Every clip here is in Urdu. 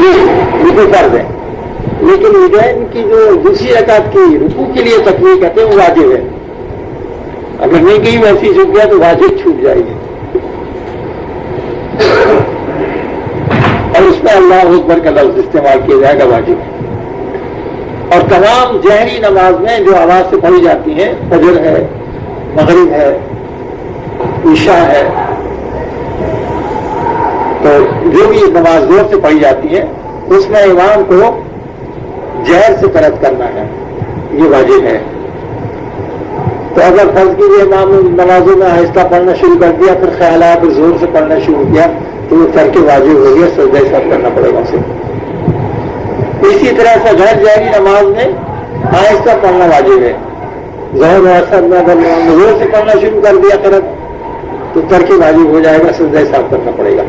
رکوع فرض ہے، لیکن عیدین کی جو دوسری رکعت کی رکوع کے لیے تکبیر کہتے ہیں وہ واجب ہے. اگر نہیں کہیں ویسی چھوٹ گیا تو واجب چھوٹ جائے گی. اور اس میں اللہ اکبر کا لفظ استعمال کیا جائے گا واجب ہے. اور تمام جہری نماز میں جو آواز سے پڑھی جاتی ہیں، فجر ہے، مغرب ہے، عشاء ہے، تو جو بھی نماز زور سے پڑھی جاتی ہے اس میں امام کو جہر سے قرأت کرنا ہے، یہ واجب ہے. تو اگر فرض کیجیے امام نمازوں میں آہستہ پڑھنا شروع کر دیا، پھر خیالات زور سے پڑھنا شروع کیا تو وہ ترک واجب ہو گیا، سجدہ سہو کرنا پڑے گا اسے. اسی طرح سے غیر جہری نماز میں آہستہ پڑھنا واجب ہے. ظہر و اثر میں اگر زور سے پڑھنا شروع کر دیا قرأت تو ترک واجب ہو جائے گا، سجدہ سہو کرنا پڑے گا.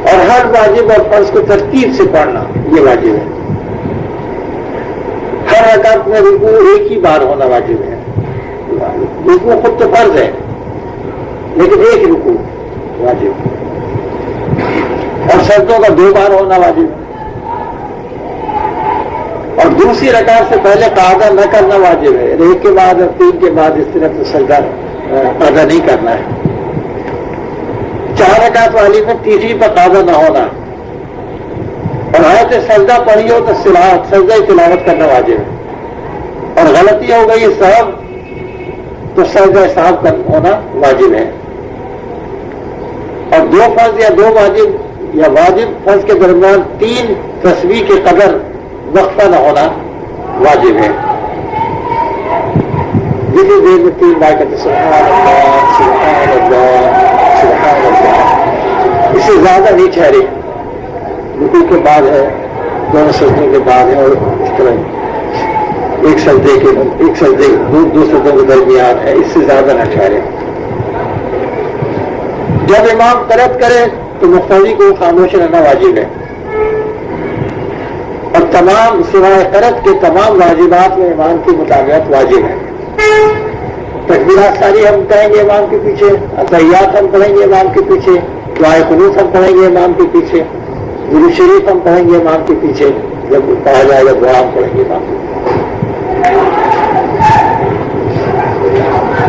اور ہر واجب اور فرض کو ترتیب سے پڑھنا یہ واجب ہے. ہر رکعت میں رکوع ایک ہی بار ہونا واجب ہے. رکوع خود تو فرض ہے لیکن ایک رکوع واجب، اور سجدوں کا 2 بار ہونا واجب ہے. اور دوسری رکعت سے پہلے قعدہ نہ کرنا واجب ہے. 1 کے بعد اور 3 کے بعد اس طرح سے سجدہ قعدہ نہیں کرنا ہے. 4 رکعت والی میں تیسری پر قعدہ نہ ہونا. اور آیت سجدہ پڑھی ہو تو سجدہ تلاوت کرنا واجب ہے. اور غلطی ہو گئی سہو تو سجدہ سہو ہونا واجب ہے. اور 2 فرض یا 2 واجب یا واجب فرض کے درمیان 3 تسبیح کے قدر وقفہ نہ ہونا واجب ہے. جتنی دیر میں 3 بار کہتے سبحان اللہ سبحان اللہ سبحان اللہ، اس سے زیادہ نہیں ٹھہرے. رکوع کے بعد ہے، دونوں سجدوں کے بعد ہے، اور اس طرح ایک سجدے دو سجدوں کے درمیان ہے، اس سے زیادہ نہ ٹھہرے. جب امام قرأت کرے تو مقتدی کو خاموش رہنا واجب ہے. اور تمام سوائے قرأت کے تمام واجبات میں امام کی مطابقت واجب ہے. تکبیرات ساری ہم کہیں گے امام کے پیچھے، تحیات ہم پڑھیں گے امام کے پیچھے، دعائے قنوت ہم پڑھیں گے امام کے پیچھے، درود شریف ہم پڑھیں گے امام کے پیچھے، جب پڑھا جائے گا دعا ہم پڑھیں گے امام کے پیچھے.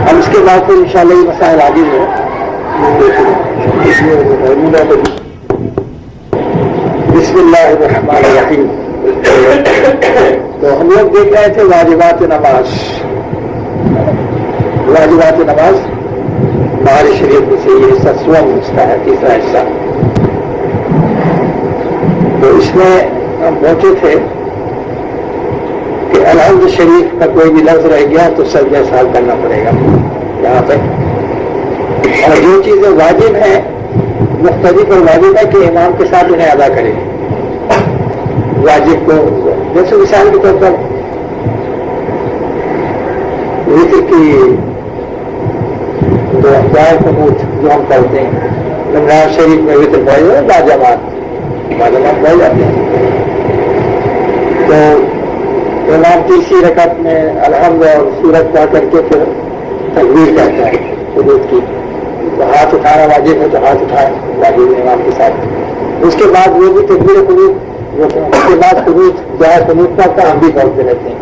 اب اس کے بعد پھر انشاءاللہ یہ مسائل آگے ہیں. بسم اللہ الرحمن الرحیم. تو ہم لوگ دیکھ رہے تھے واجبات نماز. واجبات نماز ہماری شریعت میں سے یہ حصہ سوم اس کا ہے، تیسرا حصہ. تو اس میں ہم پہنچے تھے کہ الحمد شریف کا کوئی بھی لفظ رہ گیا تو سجدہ سہو کرنا پڑے گا یہاں تک. اور جو چیزیں واجب ہیں مقتدی پر واجب ہے کہ امام کے ساتھ انہیں ادا کرے. واجب کو جیسے مثال کے طور پر وطر کی دعائے قنوت جو ہم پڑھتے ہیں، رمضان شریف میں وطر پڑھے ہوئے باجماعت پڑھ جاتے ہیں. تو امام تیسری رکعت میں الحمد اور سورت پڑھ کر کے پھر تکبیر کہتا ہے قنوت کی. تو ہاتھ اٹھانا واجب ہے تو ہاتھ اٹھائے واجب ہے امام کے ساتھ. اس کے بعد وہ بھی تکبیر قنوت، اس کے بعد قنوت دعائے قنوت پڑھتا ہم بھی پڑھتے رہتے ہیں.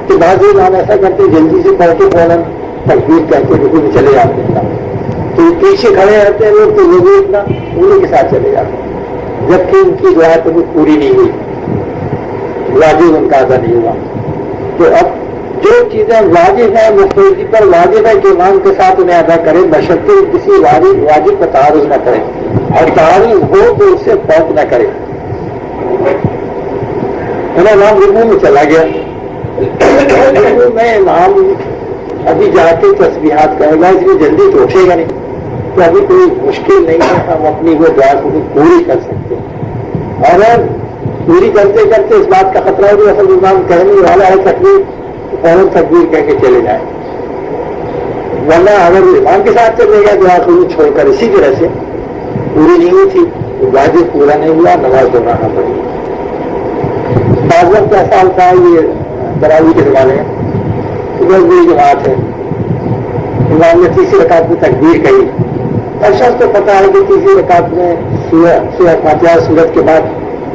کہ بعض ہم ایسا کرتے ہیں جلدی سے پڑھ کے فوراً تکبیر کہتے رکوع میں چلے جاتے ہیں. تو پیچھے کھڑے رہتے ہیں لوگ تو وہ بھی اتنا انہیں کے ساتھ چلے جاتے ہیں، جبکہ ان کی دعائے قنوت پوری نہیں ہوئی، واجب ان کا ادا نہیں ہوا. تو اب جو چیزیں واجب ہیں مقتدی پر واجب ہے کہ امام کے ساتھ انہیں ادا کرے، بشرطے کسی واجب کا تعارض نہ کرے، اور تعارض ہو تو اس سے فوت نہ کرے. امام رکوع میں چلا گیا، رکوع میں امام ابھی جا کے تسبیحات کہے گا، اس لیے جلدی تو اٹھے گا نہیں. تو ابھی کوئی مشکل نہیں ہے، ہم اپنی وہ دعا کو پوری کر سکتے ہیں. اور پوری کرتے کرتے اس بات کا خطرہ ہے کہ اصل امام کہنے والا ہے تکبیر، فوراً تکبیر کہہ کے چلے جائیں. ورنہ اگر امام کے ساتھ چلے گا دعا کو چھوڑ کر اسی طرح سے پوری نہیں ہوئی تھی، واجب پورا نہیں ہوا، نماز دہرانا پڑے گی. بعض وقت ایسا ہوتا ہے یہ تراویح کے زمانے میں بہت بڑی جماعت ہے، امام نے تیسری رکعت میں تکبیر کہی ہر شخص کو پتا ہے کہ تیسری رکعت میں سورہ فاتحہ سورت کے بعد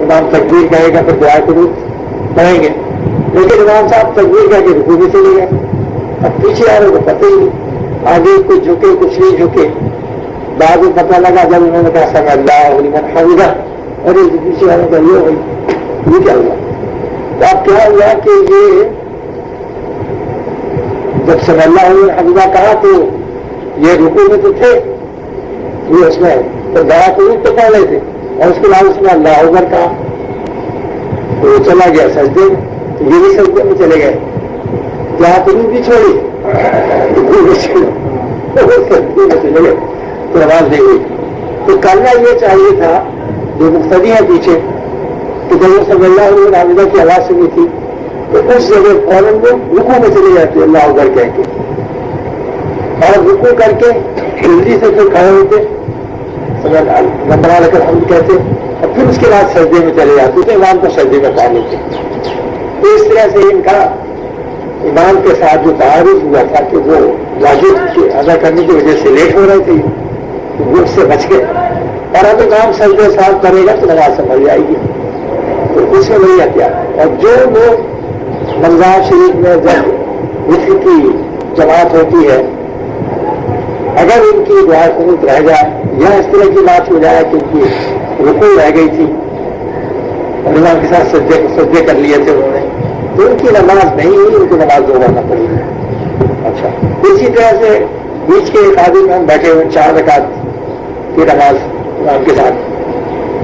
امام تکبیر کہے گا پھر دعا قنوت پڑھیں گے، لیکن امام صاحب تکبیر کہہ کے رکوع میں چلے گئے. اب پیچھے والوں کو پتہ ہی نہیں، آگے کچھ جھکے کچھ نہیں جھکے. بعد میں پتہ لگا جب انہوں نے کہا سمع اللہ لمن حمدہ، ارے پیچھے والوں کا یہ کیا ہوا؟ تو اب کیا ہوا کہ یہ جب سمع اللہ لمن حمدہ کہا تو یہ رکوع میں تو تھے، یہ اس میں تو دعا قنوت تو پڑھ رہے تھے، اور اس کے بعد اس میں اللہ اکبر کہا تو وہ چلا گیا سجدے میں. تو یہ بھی سجدے میں چلے گئے، دعا قنوت بھی چھوڑی سجدے میں چلے گئے تو آواز نہیں ہوئی. تو کرنا یہ چاہیے تھا جو مقتدی ہے پیچھے کہ جب وہ صلی اللہ علیہ حامدہ کی آواز سنی تھی تو اس جگہ فوراً وہ رکوع میں چلے جاتے اللہ اکبر کہہ کے، اور رکوع کر کے جلدی سے پھر کھڑے ہوتے ربنا لک الحمد کہتے، اور پھر اس کے بعد سجدے میں چلے جاتے تھے، امام کو سجدے میں پا لیتے. تو اس طرح سے ان کا امام کے ساتھ جو تعارض ہوا تھا کہ وہ واجب ادا کرنے کی وجہ سے لیٹ ہو رہے تھے، وہ اس سے بچ گئے. اور اب امام سجدے صاحب کرے گا تو نماز سنبھل جائے گی، تو اس میں وہی احتیاط. اور جو لوگ رمضان شریف میں جب وطر کی جماعت ہوتی ہے اگر ان کی دعا قنوت رہ جائے یا اس طرح کی بات ہو جائے کہ ان کی رکوع رہ گئی تھی اور امام کے ساتھ سجدے کر لیے تھے انہوں نے، تو ان کی نماز نہیں ہوئی، ان کو نماز دوبارہ پڑے گی. اچھا، اسی طرح سے بیچ کے ایک آدمی میں ہم بیٹھے ہوئے 4 رکعت کی نماز امام کے ساتھ،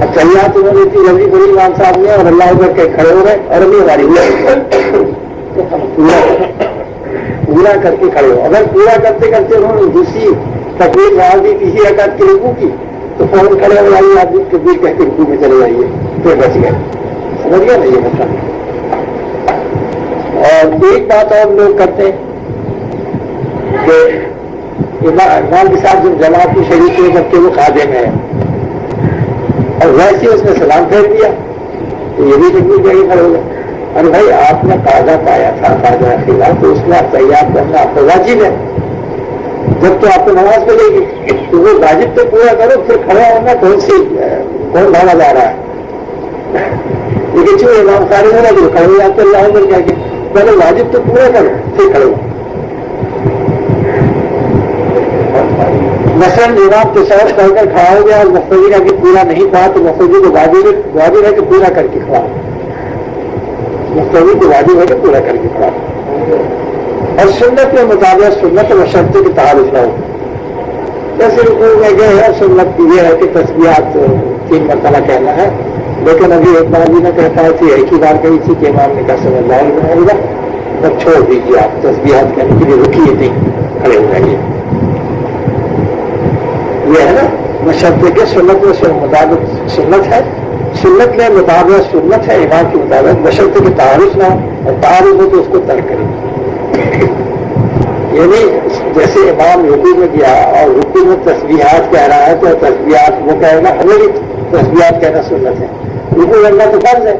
اب تحیات انہوں نے اتنی جلدی پڑھی امام صاحب نے اور اللہ اکبر کے کھڑے ہو گئے اور ابھی ہماری تو ہم پورا کر کے کھڑے ہو. اگر پورا کرتے کرتے انہوں نے دوسری تکبیر ڈال دی تیسری رکعت کی رکوع کی تو فوراً کھڑے ہو جائیے آدمی تکبیر کہہ کے رکوع میں چلے جائیے، پھر بچ گئے. سمجھ گیا نا یہ مسئلہ؟ اور ایک بات اور لوگ کرتے ہیں کہ امام کے ساتھ جب جماعت کی شریک ہے جبکہ وہ خادم ہے اور ویسے اس نے سلام پھیر دیا تو یہ بھی تکبیر کہہ کے کھڑے ہو گئے. ارے بھائی آپ نے قاعدہ پایا تھا قاعدہ خلاف تو اس میں آپ تیار کرنا آپ کو واجب ہے، جب تو آپ کو نماز ملے گی تو وہ واجب تو پورا کرو، پھر کھڑا ہونا کون بھاگا جا رہا ہے. لیکن جو امام فارغ ہونا جو کھڑے ہو جاتے اللہ اکبر کہہ کے، پہلے واجب تو پورا کرو پھر کھڑے ہو. مثلاً امام کے ساتھ کر کر کھڑا ہو گیا اور مقتدی کا کہ پورا نہیں پا تو مقتدی کو واجب ہے کہ پورا کر کے کھڑا ہو، مقتدی کو واجب ہے کہ پورا کر کے کھڑا ہو. اور سنت کے مطابق سنت و شرط کی تعارف نہ ہو. جیسے رکوع میں گئے ہیں سنت یہ ہے کہ تسبیحات 3 مرتبہ کہنا ہے، لیکن ابھی ایک بار بھی نہ کہتا ہے کہ ایک ہی بار کہی تھی کہ امام نے کہا صلی اللہ علیہ وسلم، تب چھوڑ دیجیے آپ تسبیحات کہنے کے لیے رکیے نہیں، کھڑے ہو جائیے. یہ ہے نا مشرط کے سنت میں مطابق سنت ہے، سنت میں مطابق سنت ہے امام کے مطابق، بشرط کے تعارف نہ ہو، اور تعارف ہو تو اس کو ترک کریں. یعنی جیسے امام رکوع میں گیا اور رکوع میں تسبیحات کہہ رہا ہے تو تسبیحات وہ کہے گا ہمیں تسبیحات کہنا سنت ہے، رکوع کرنا تو فرض ہے،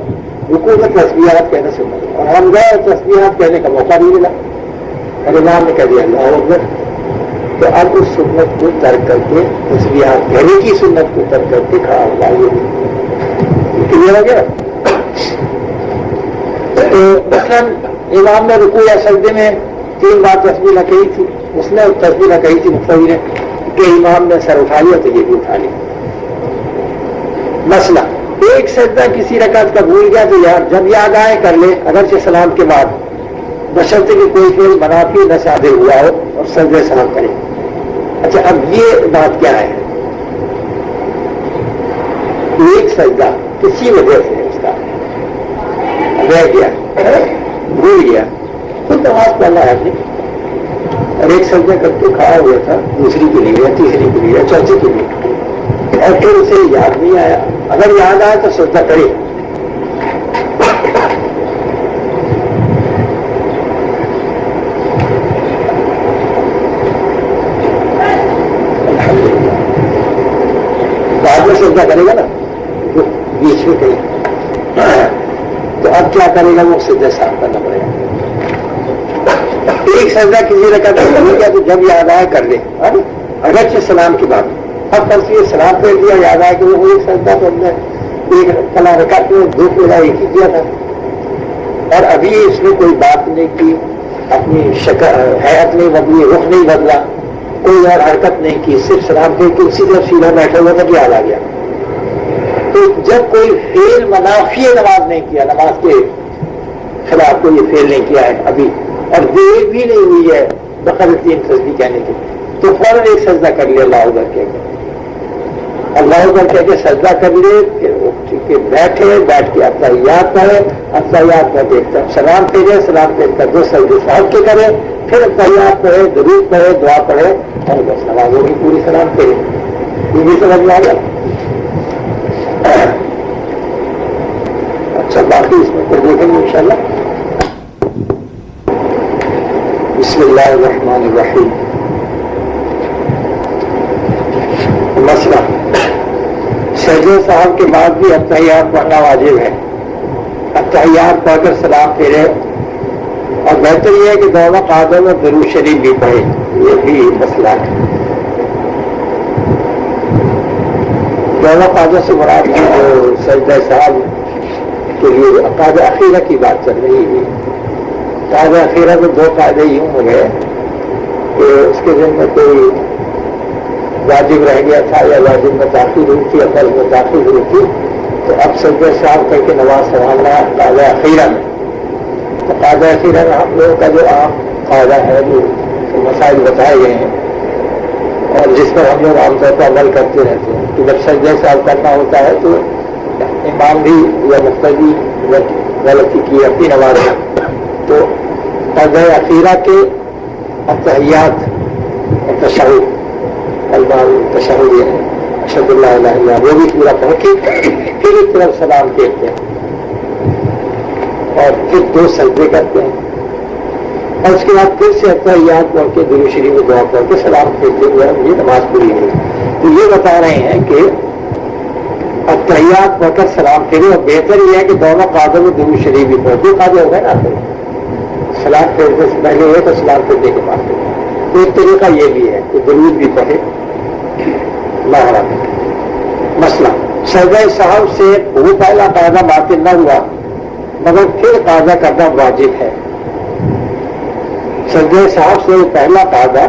رکوع میں تسبیحات کہنا سنت ہے، اور ہم گئے تسبیحات کہنے کا موقع نہیں ملا اور امام نے کہہ دیا اللہ اکبر، تو اب اس سنت کو ترک کر کے تسبیحات کہنے کی سنت کو ترک کر کے کھڑا ہو جائیے. کلیئر ہو گیا؟ تو مثلاً امام نے رکوع یا سجدے میں 3 بار تسبیح نہ کہی تھی، اس نے تسبیح نہ کہی تھی مقتدی نے کہ امام نے سر اٹھا لیا تو یہ بھی اٹھا لیا. مسئلہ ایک سجدہ کسی رکعت کا بھول گیا تو جب یاد آئے کر لے اگرچہ سلام کے بعد، بشرطے کہ کوئی فعل منافی نہ صادر ہوا ہو اور سجدے سلام کرے. اچھا اب یہ بات کیا ہے؟ ایک سجدہ کسی وجہ سے اس کا رہ گیا بھول گیا تو نماز پڑھنا ہے اپنی، اور ایک سجدہ کر کے کھڑا ہوا تھا دوسری کے لیے یا تیسری کے لیے یا چوتھی کے لیے اور پھر اسے یاد نہیں آیا. اگر یاد آئے تو سجدہ کرے، بعد میں سجدہ کرے گا نا بیچ میں کہیں، تو اب کیا کرے گا؟ وہ سجدہ صاف کرنا پڑے گا. ایک سجدہ کسی رکعت میں کر لیا تو جب یاد آئے کر لے، اگرچہ سلام کے بعد. اب فرض یہ سلام پھیر دیا، یاد آیا کہ وہ ایک سجدہ تو ہم نے ایک فلاں رکعت میں دو پھیرا ایک ہی کیا تھا، اور ابھی اس نے کوئی بات نہیں کی، اپنی شکل حیات نہیں بدلی، رخ نہیں بدلا، کوئی اور حرکت نہیں کی، صرف سلام پھیر کے اسی طرح سیدھا بیٹھا ہوا تھا کہ یاد آ گیا. تو جب کوئی فعل منافی نماز نہیں کیا، نماز کے خلاف کوئی فعل نہیں کیا ہے ابھی، اور دیر بھی نہیں ہوئی ہے بقدر 3 تسبیح کہنے کی، تو فوراً ایک سجدہ کر لیا اللہ اکبر کہہ کے، اللہ اکبر کہہ کے سجدہ کر لے، پھر بیٹھ کے اتحیات پڑھے، اتحیات پڑھ کے سلام پھیرے، سلام پھیر کر 2 سجدے صاحب کے کرے، پھر اتحیات پڑھے، درود پڑھے، دعا پڑھے، اور بس نماز ہوگی پوری. سلام پھیرے. یہ بھی سمجھ میں آ گیا. اچھا باقی اس میں پھر دیکھیں گے انشاءاللہ. بسم اللہ الرحمن الرحیم. مسئلہ سجدہ صاحب کے بعد بھی اتحیات پڑھنا واجب ہے. اتحیات پڑھ کر سلام پھیرے، اور بہتر یہ ہے کہ دونوں قعدوں میں درود شریف بھی پڑھے. یہ بھی مسئلہ ہے. دونوں قعدوں سے مراد جو سجدہ صاحب کے لیے قاعدہ اخیرہ کی بات چل رہی ہے. قاعدہ اخیرہ میں 2 قاعدے یوں ہو گئے کہ اس کے ذمہ میں کوئی واجب رہ گیا تھا، یا واجب میں تاخیر ہوئی تھی، یا فرض میں تاخیر ہوئی تھی، تو اب سجدہ صاحب کر کے نماز سنبھالنا قاعدہ اخیرہ میں. تو قاعدہ اخیرہ میں ہم لوگوں کا جو عام قاعدہ ہے، جو مسائل بتائے گئے ہیں اور جس پر ہم لوگ عام طور پر عمل کرتے رہتے ہیں، کہ جب سجدہ صاحب کرنا ہوتا ہے تو امام بھی یا مقتدی غلطی کی اپنی نماز میں، تو قاعدہ اخیرہ کے اتحیات اور تشہد، تشہد ہے اشہد اللہ الہ الا اللہ، وہ بھی پورا پڑھ کے پھر ایک طرف سلام کہتے ہیں، اور پھر 2 سجدے کرتے ہیں، اور اس کے بعد پھر سے اتحیات پڑھ کے درود شریف میں دعا پڑھ کے سلام کہتے ہوئے یہ نماز پوری ہوئی. تو یہ بتا رہے ہیں کہ اتحیات پڑھ کر سلام پھیرے، اور بہتر یہ ہے کہ دونوں قعدوں میں درود شریف بھی پڑھ. 2 قعدے ہو گئے نا، سلام پھیرنے سے پہلے ہوئے تو سلام پھیرنے کے بعد. تو ایک طریقہ یہ بھی ہے کہ درود بھی پڑھے. مسئلہ سجدہ صاحب سے وہ پہلا قاعدہ باطل نہ ہوا، مگر پھر قاعدہ کرنا واجب ہے. سجدہ صاحب سے پہلا قاعدہ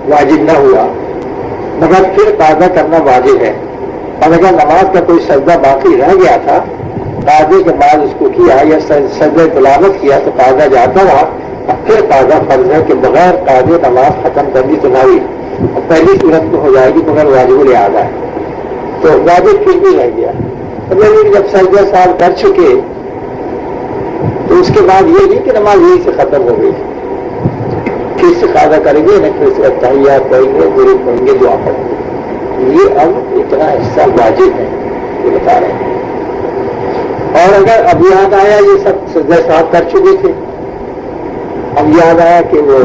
واجب نہ ہوا، مگر پھر قاعدہ کرنا واجب ہے. اور اگر نماز کا کوئی سجدہ باقی رہ گیا تھا، قاعدے کے بعد اس کو کیا یا سجدہ تلاوت کیا تو قاعدہ جاتا رہا، اور پھر قاعدہ فرض ہے کہ بغیر قاعدے نماز ختم کرنی تو نہ ہوئی، اور پہلی صورت تو ہو جائے گی مگر واجب الاعادہ ہے، تو واجب پھر بھی رہ گیا. لیکن جب سجدہ صاحب کر چکے تو اس کے بعد یہ نہیں کہ نماز یہی سے ختم ہو گئی، پھر سے قاعدہ کریں گے، نہ پھر سے اتحیات پڑھیں گے، درود پڑھیں گے، دعا پڑھیں گے. یہ اب اتنا حصہ واجب ہے یہ بتا رہے ہیں. اور اگر اب یاد آیا یہ سب سجدہ صاحب کر چکے تھے، اب یاد آیا کہ وہ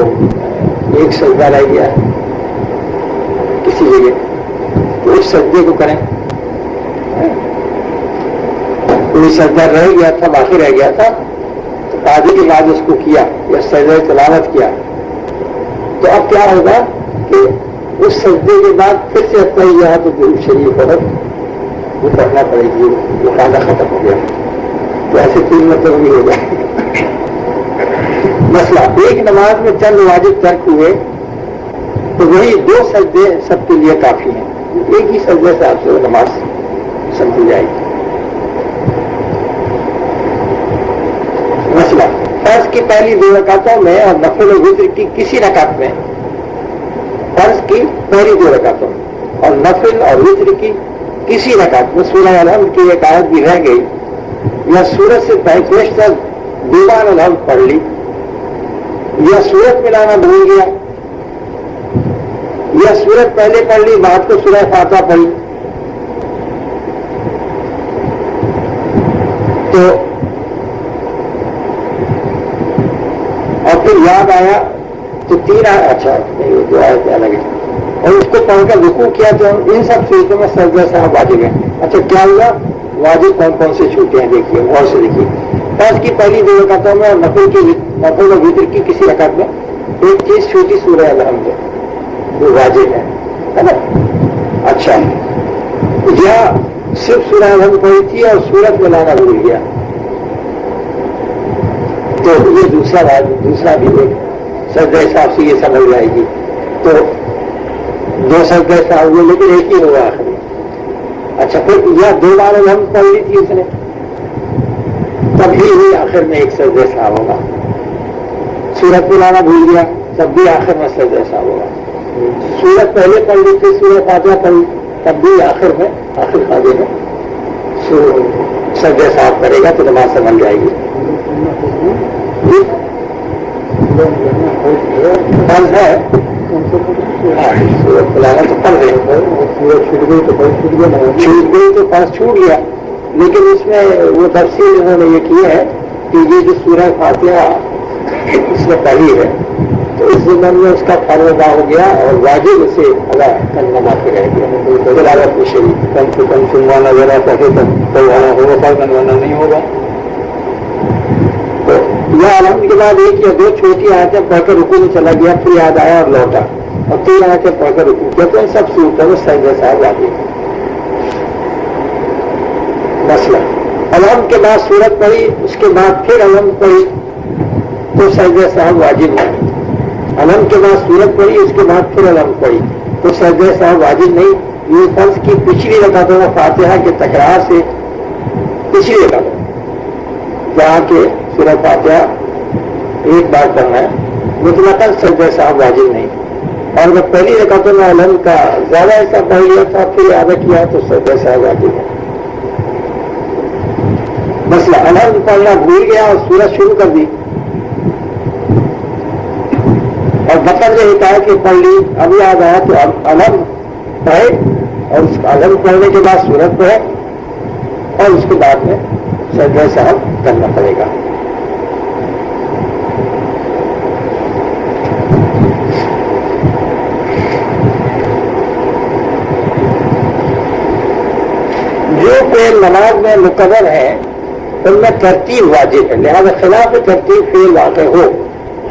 ایک سجدہ رہ گیا کسی جگہ، تو اس سجدے کو کریں. کوئی سجدہ رہ گیا تھا، باقی رہ گیا تھا، تو قاعدے کے بعد اس کو کیا یا سجدہ تلاوت کیا، تو اب کیا ہوگا کہ اس سجدے کے بعد پھر سے اتحیات درود شریف اور وہ پڑھنا پڑے گی. وہ قاعدہ ختم ہو گیا، تو ایسے 3 مطلب بھی ہو جائے. مسئلہ ایک نماز میں چند واجب ترک ہوئے تو وہی 2 سجدے سب کے لیے کافی ہیں. ایک ہی سجدے سے آپ سے وہ نماز سمجھ جائے گی. مسئلہ فرض کی پہلی 2 رکعتوں میں اور نفل و وتر کی کسی رکعت میں، فرض کی پہلی 2 رکعتوں میں اور نفل اور وتر کی کسی رکعت میں سورہ الحمد کی ایک آیت بھی رہ گئی، یا سورت سے پیشتر دیوان الحمد پڑھ لی، یا سورت ملانا بھول گیا، یا سورت پہلے پڑھ لی بعد کو سورہ فاتحہ پڑھی، تو اور پھر یاد آیا تو 3 اچھا جو آیت الگ ہے، اور اس کو پڑھ کر رکوع کیا، تو ان سب صورتوں میں سجدہ صاحب واجب ہے. اچھا کیا ہوا؟ واجب کون کون سے چھوٹے ہیں دیکھیے، غور سے دیکھیے. فرض کی پہلی 2 رکعتوں میں اور نفل و وتر کی کسی رکعت میں ایک چیز چھوٹی سورہ الحمد ہے، وہ واجب ہے نا. اچھا اچھا، یا صرف سورہ الحمد پڑھی تھی اور سورت میں لانا بھول گیا، تو یہ دوسرا بھی ایک سجدہ حساب سے یہ سمجھ جائے گی، تو دو سجدہ حساب ہوئے لیکن ایک ہی ہوگا آخر میں۔ اچھا، پھر یا دو بار الحمد پڑھ لی تھی اس نے، تب بھی آخر میں ایک سجدہ حساب ہوگا، سورت میں لانا بھول گیا تب بھی آخر میں سجدہ حساب ہوگا، سورت پہلے پڑھ لی تھی، سورہ فاتحہ پڑھ لی تب بھی آخر میں آخر خاجے میں سجدہ حساب کرے گا تو نماز سمجھ جائے گی۔ فرض ہے سورت پلانا تو پڑھ رہے چھوٹ گئی تو فرض چھوٹ گیا، لیکن اس میں وہ تفصیل انہوں نے یہ کی ہے کہ یہ جو سورہ فاتحہ اس نے پڑھی ہے تو اس زمین میں اس کا فرض ادا ہو گیا اور واجب اسے ادا کرنا باقی رہ گیا، تلاوت میں شریک کم سے کم سنوانا ذرا پڑھے تک پڑھوانا ہوگا، فرض بنوانا نہیں ہوگا۔ تو یا الحمد کے بعد ایک یا دو چھوٹی آیتیں پڑھ کر رکوع میں چلا گیا، پھر یاد آیا اور لوٹا، اور 3 آیتیں پڑھ کر رکوع کیا، تو ان سب صورتوں میں سجدہ صاحب واجب ہے۔ مسئلہ الحمد کے بعد سورت پڑھی، اس کے بعد پھر الحمد پڑھی تو سجدہ صاحب واجب ہے، الحمد کے بعد سورت پڑھی اس کے بعد پھر الحمد پڑھی تو سجدہ صاحب واجب نہیں۔ یہ فرض کی پچھلی رکعتوں میں فاتحہ کے تکرار سے پچھلی رکعتوں جہاں کے سورہ فاتحہ ایک بار پڑھنا ہے مطلقاً سجدہ صاحب واجب نہیں، اور اگر پہلی رکعتوں میں الحمد کا زیادہ حصہ پڑھ لیا تھا پھر ادا کیا تو سجدہ صاحب واجب ہے۔ مسئلہ الحمد پڑھنا بھول گیا اور سورت شروع کر دی اور مطلب یہ ہوتا ہے کہ پڑھ لی، اب یاد آیا تو اب الحمد پڑھے اور اس کا الحمد پڑھنے کے بعد سورت پڑھے اور اس کے بعد میں سجدہ صاحب کرنا پڑے گا۔ جو فعل نماز میں مقرر ہے ان میں ترتیب واجب ہے، لہذا خلاف ترتیب فعل واقع ہو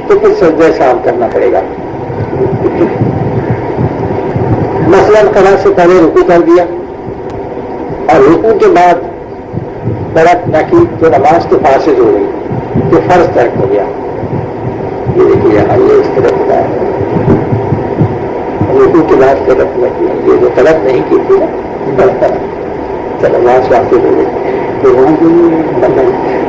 تو پھر سجدہ صاحب کرنا پڑے گا۔ مثلاً قرآن سے پہلے رکوع کر دیا اور رکوع کے بعد قرأت نہ کی تو نماز تو فاسد ہو گئی، تو فرض ترک ہو گیا۔ یہ دیکھیے یہاں یہ اس طرح ہوتا ہے، رکوع کے بعد قرأت نہ کی، یہ جو قرأت نہیں کی تھی نا تو نماز فاسد ہو گئی۔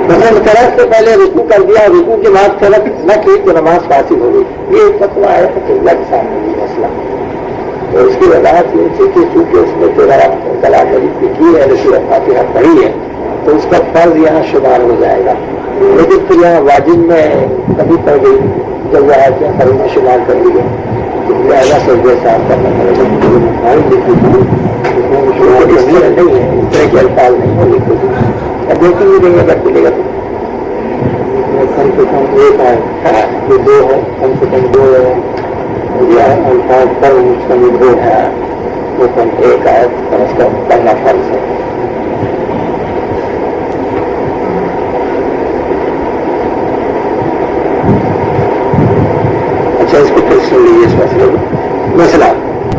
مثلاً قرأت سے پہلے رکوع کر دیا اور رکوع کے بعد قرأت نہ کی تو نماز فاسد ہو گئی، یہ فتویٰ ہے تو لگ سامنے یہ مسئلہ۔ تو اس کی وضاحت یہ تھی کہ چونکہ اس نے طلاق کی ہے، سورہ فاتحہ پڑھی ہے تو اس کا فرض یہاں شمار ہو جائے گا، لیکن پھر یہاں واجب میں کبھی پڑ گئی جب وہ آیتیں فرض میں شمار کر لی گئی تو پہلا سجدہ صاحب کرنا پڑے گا۔ اس طرح نہیں ہے، اس طرح کے الفاظ نہیں ہے، لکھو اب دیکھیں گے نہیں اگر ملے گا تو کم سے کم ایک ہے جو دو ہے، کم سے کم دو الفاظ پر مشتمل ہو ہے، وہ کم ایک آیت کم از کم پڑھنا فرض ہے۔ اچھا، اس کو پھر سن لیجیے اس مسئلے میں۔ مسئلہ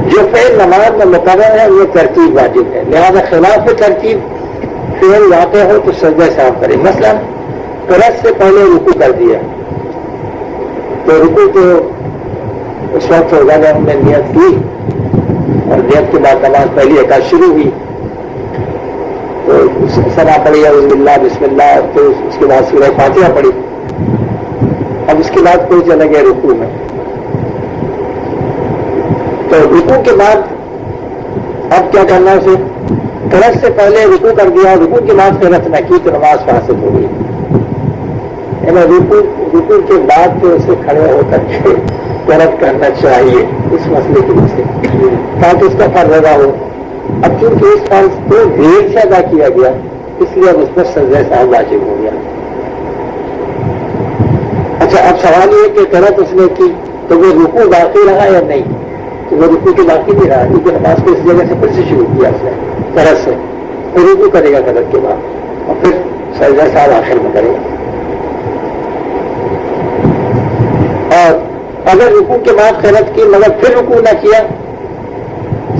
جو فعل نماز میں مقرر ہے وہ ترتیب واجب ہے، لہذا خلاف ترتیب فعل واقع ہو تو سجدہ صاحب کرے۔ مثلا قرأت سے پہلے رکوع کر دیا تو رکوع تو اس وقت ہوگا جب ہم نے نیت کی اور نیت کے بعد نماز پہلی رکعت شروع ہوئی تو ثنا پڑھی اعوذ باللہ بسم اللہ، تو اس کے بعد سورہ فاتحہ پڑھی، اب اس کے بعد کوئی چلا گیا رکوع میں، تو رکوع کے بعد اب کیا کرنا اسے؟ قرأت سے پہلے رکوع کر دیا اور رکوع کے بعد قرأت نہ کی تو نماز فاسد ہو گئی، یعنی رکوع کے بعد تو اسے کھڑے ہو کر کے قرأت کرنا چاہیے اس مسئلے کی وجہ سے تاکہ اس کا فرض ادا ہو۔ اب چونکہ اس فرض کو دیر سے ادا کیا گیا اس لیے اب اس پر سجدہ صاحب واجب ہو گیا۔ اچھا، اب سوال یہ کہ قرأت اس نے کی تو وہ رکوع باقی رہا یا نہیں؟ تو وہ رکوع کے باقی نہیں رہا کیونکہ نماز کو اس جگہ سے پھر سے شروع کیا اس نے قرأت سے، پھر رکوع کرے گا قرأت کے بعد اور پھر سجدہ صاحب آخر میں کرے گا۔ اور اگر رکوع کے بعد قرأت کی مگر پھر رکوع نہ کیا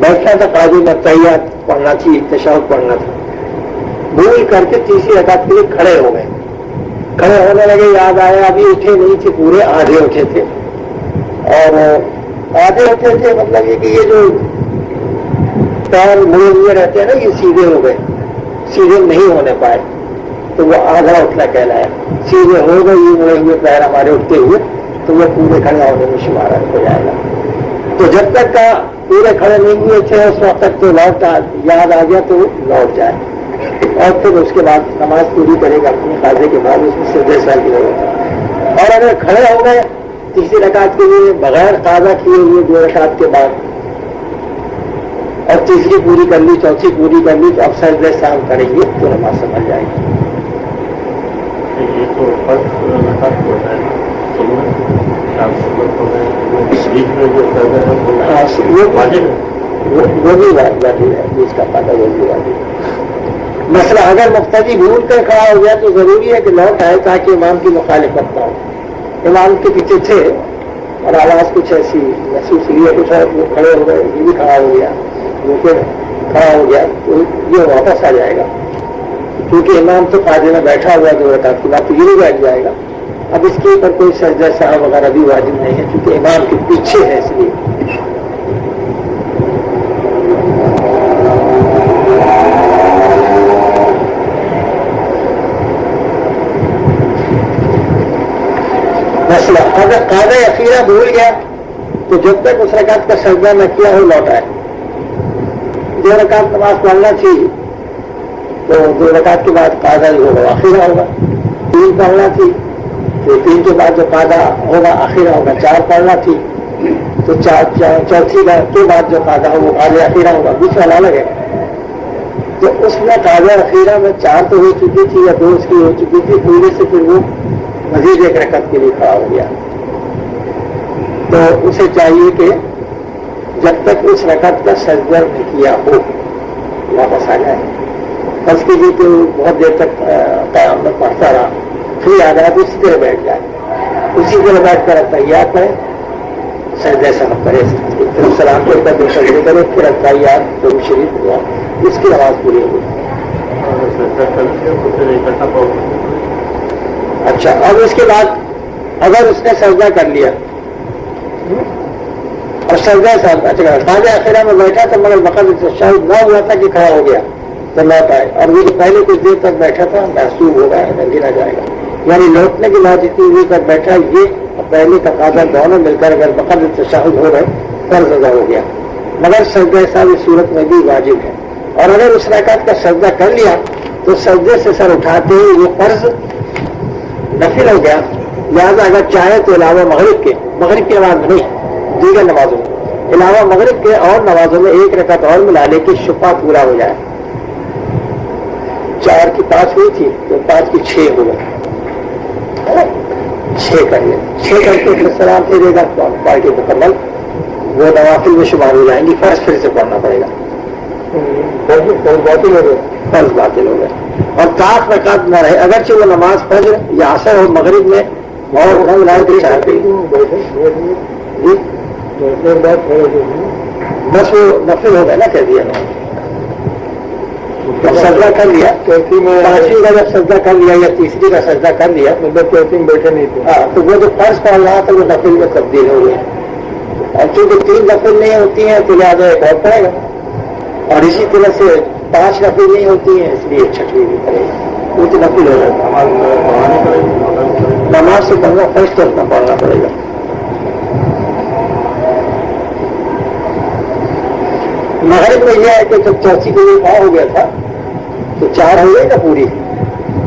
بیٹھنا تھا قاضی میں تحیات پڑھنا تھی تشہد پڑھنا تھا بھول کر کے تیسری رکعت کے لیے کھڑے ہو گئے کھڑے ہونے لگے یاد آیا ابھی اٹھے نہیں تھے پورے آدھے اٹھے تھے اور آدھے اٹھے تھے مطلب یہ کہ یہ جو پیر مڑے ہوئے رہتے ہیں نا یہ سیدھے ہو گئے سیدھے نہیں ہونے پائے تو وہ آدھا اٹھنا کہلایا سیدھے ہو گئے یہ مڑے ہوئے پیر ہمارے اٹھتے ہوئے تو وہ پورے کھڑے ہونے میں شمار ہو جائے گا تو جب تک کا پورے کھڑے نہیں ہوئے تھے اس وقت تک تو لوٹ یاد آ گیا تو لوٹ جائے اور پھر اس کے بعد نماز پوری کرے گا اپنے قاضے کے بعد اس میں سجدے سال کی ضرورت ہے اور اگر کھڑے ہو گئے تیسری رکعت کے لیے بغیر قاضا کیے ہوئے 2 رکعت کے بعد اور تیسری پوری کر لی چوتھی پوری کر لی تو اب سجدے سال کریں گے تو نماز سمجھ جائے گی. وہ بھی واجب ہے جس کا فائدہ وہ بھی واجب ہے. مسئلہ اگر مقتدی بھول کر کھڑا ہو گیا تو ضروری ہے کہ لوٹ آئے تاکہ امام کی مخالفت نہ ہو. امام کے پیچھے تھے اور آواز کچھ ایسی محسوس ہوئی ہے کچھ ہے وہ کھڑے ہو گئے یہ بھی کھڑا ہو گیا وہ پھر کھڑا ہو گیا تو یہ واپس آ جائے گا کیونکہ امام تو قاضے میں بیٹھا ہوا 2 رکعت کے بعد تو یہ بھی بیٹھ جائے گا. اب اس کے اوپر کوئی سجدہ صاحب وغیرہ بھی واجب نہیں ہے کیونکہ امام کے پیچھے ہے اس لیے. مسئلہ اگر قاضا اخیرہ بھول گیا تو جب تک اس رکعت کا سجدہ نہ کیا ہو لوٹائے. 2 رکعت نماز پڑھنا تھی تو 2 رکعت کے بعد قاضا جو ہوگا اخیرہ ہوگا. 3 پڑھنا تھی تو 3 کے بعد جو قاضا ہوگا اخیرہ ہوگا. 4 پڑھنا تھی تو چوتھی کے بعد جو قاضا ہو وہ قاضا اخیرہ ہوگا. بیچ والا الگ ہے تو اس میں قاضا اخیرہ میں 4 تو ہو چکی تھی یا 2 اس کی ہو چکی تھی پورے سے پھر وہ مزید 1 رکعت کے لیے کھڑا ہو گیا تو اسے چاہیے کہ جب تک اس رکعت کا سجدہ نہیں کیا ہو واپس آ جائے. بس کیجیے کہ بہت دیر تک قیام میں پڑھتا رہا پھر یاد آیا تو اسی طرح بیٹھ جائے. اسی طرح بیٹھ کر تحیات کرے سجدہ سلام کرے پھر سلام کے بعد سجدے کرے پھر تحیات درود شریف ہوا اس کی نماز پوری ہوگی. اچھا اب اس کے بعد اگر اس نے سجدہ کر لیا اور سجدہ صاحب اچھا قاضا اخیرہ میں بیٹھا تو مگر وقت شاید نہ ہوا تھا کہ کھڑا ہو گیا تو لوٹ آئے اور وہ جو پہلے کچھ دیر تک بیٹھا تھا محسوس ہوگا گنا جائے گا. یعنی لوٹنے کے بعد اتنی دیر تک بیٹھا یہ پہلے کا قاضا دونوں مل کر اگر وقت تشہد ہو رہے فرض ادا ہو گیا مگر سجدہ صاحب اس صورت میں بھی واجب ہے. اور اگر اس رکعت کا سجدہ کر لیا تو سجدے سے سر اٹھاتے ہی وہ فرض نفل ہو گیا. لہٰذا اگر چاہے تو علاوہ مغرب کی نماز نہیں دیگر نمازوں میں علاوہ مغرب کے اور نمازوں میں 1 رکعت اور ملا لے کے شفا پورا ہو جائے. 4 کی 5 ہوئی تھی تو 5 کی 6 ہو گئے 6 کر لیں 6 کر کے پھر سلام پھیرے گا پارٹی مکمل وہ نوافل میں شمار ہو جائیں گی. فرض پھر سے پڑھنا پڑے گا. فرض باطل ہو گئے اور 4 رکعت نہ رہے اگرچہ وہ نماز فجر یا عصر اور مغرب میں اور بس وہ نفل ہو گیا نا کہہ دیا جب سجدہ کر لیا 5ویں کا جب سجدہ کر لیا یا تیسری کا سجدہ کر لیا مطلب چوتھی میں بیٹھے نہیں تھے ہاں تو وہ جو فرض پڑھ رہا تھا وہ نفل میں تبدیل ہو گیا. اور چونکہ 3 نفل نہیں ہوتی ہیں تو لہٰذا ایک اور پڑے گا اور اسی طرح سے 5 نفل نہیں ہوتی ہیں اس لیے 6ویں بھی پڑے گا. وہ تو نفل ہو جاتا نماز سے پڑھنا فرض تو اپنا پڑھنا پڑے گا. مغرب میں یہ ہے کہ جب چوتھی کے لیے کھڑا ہو گیا تھا تو 4 ہو گئی نا پوری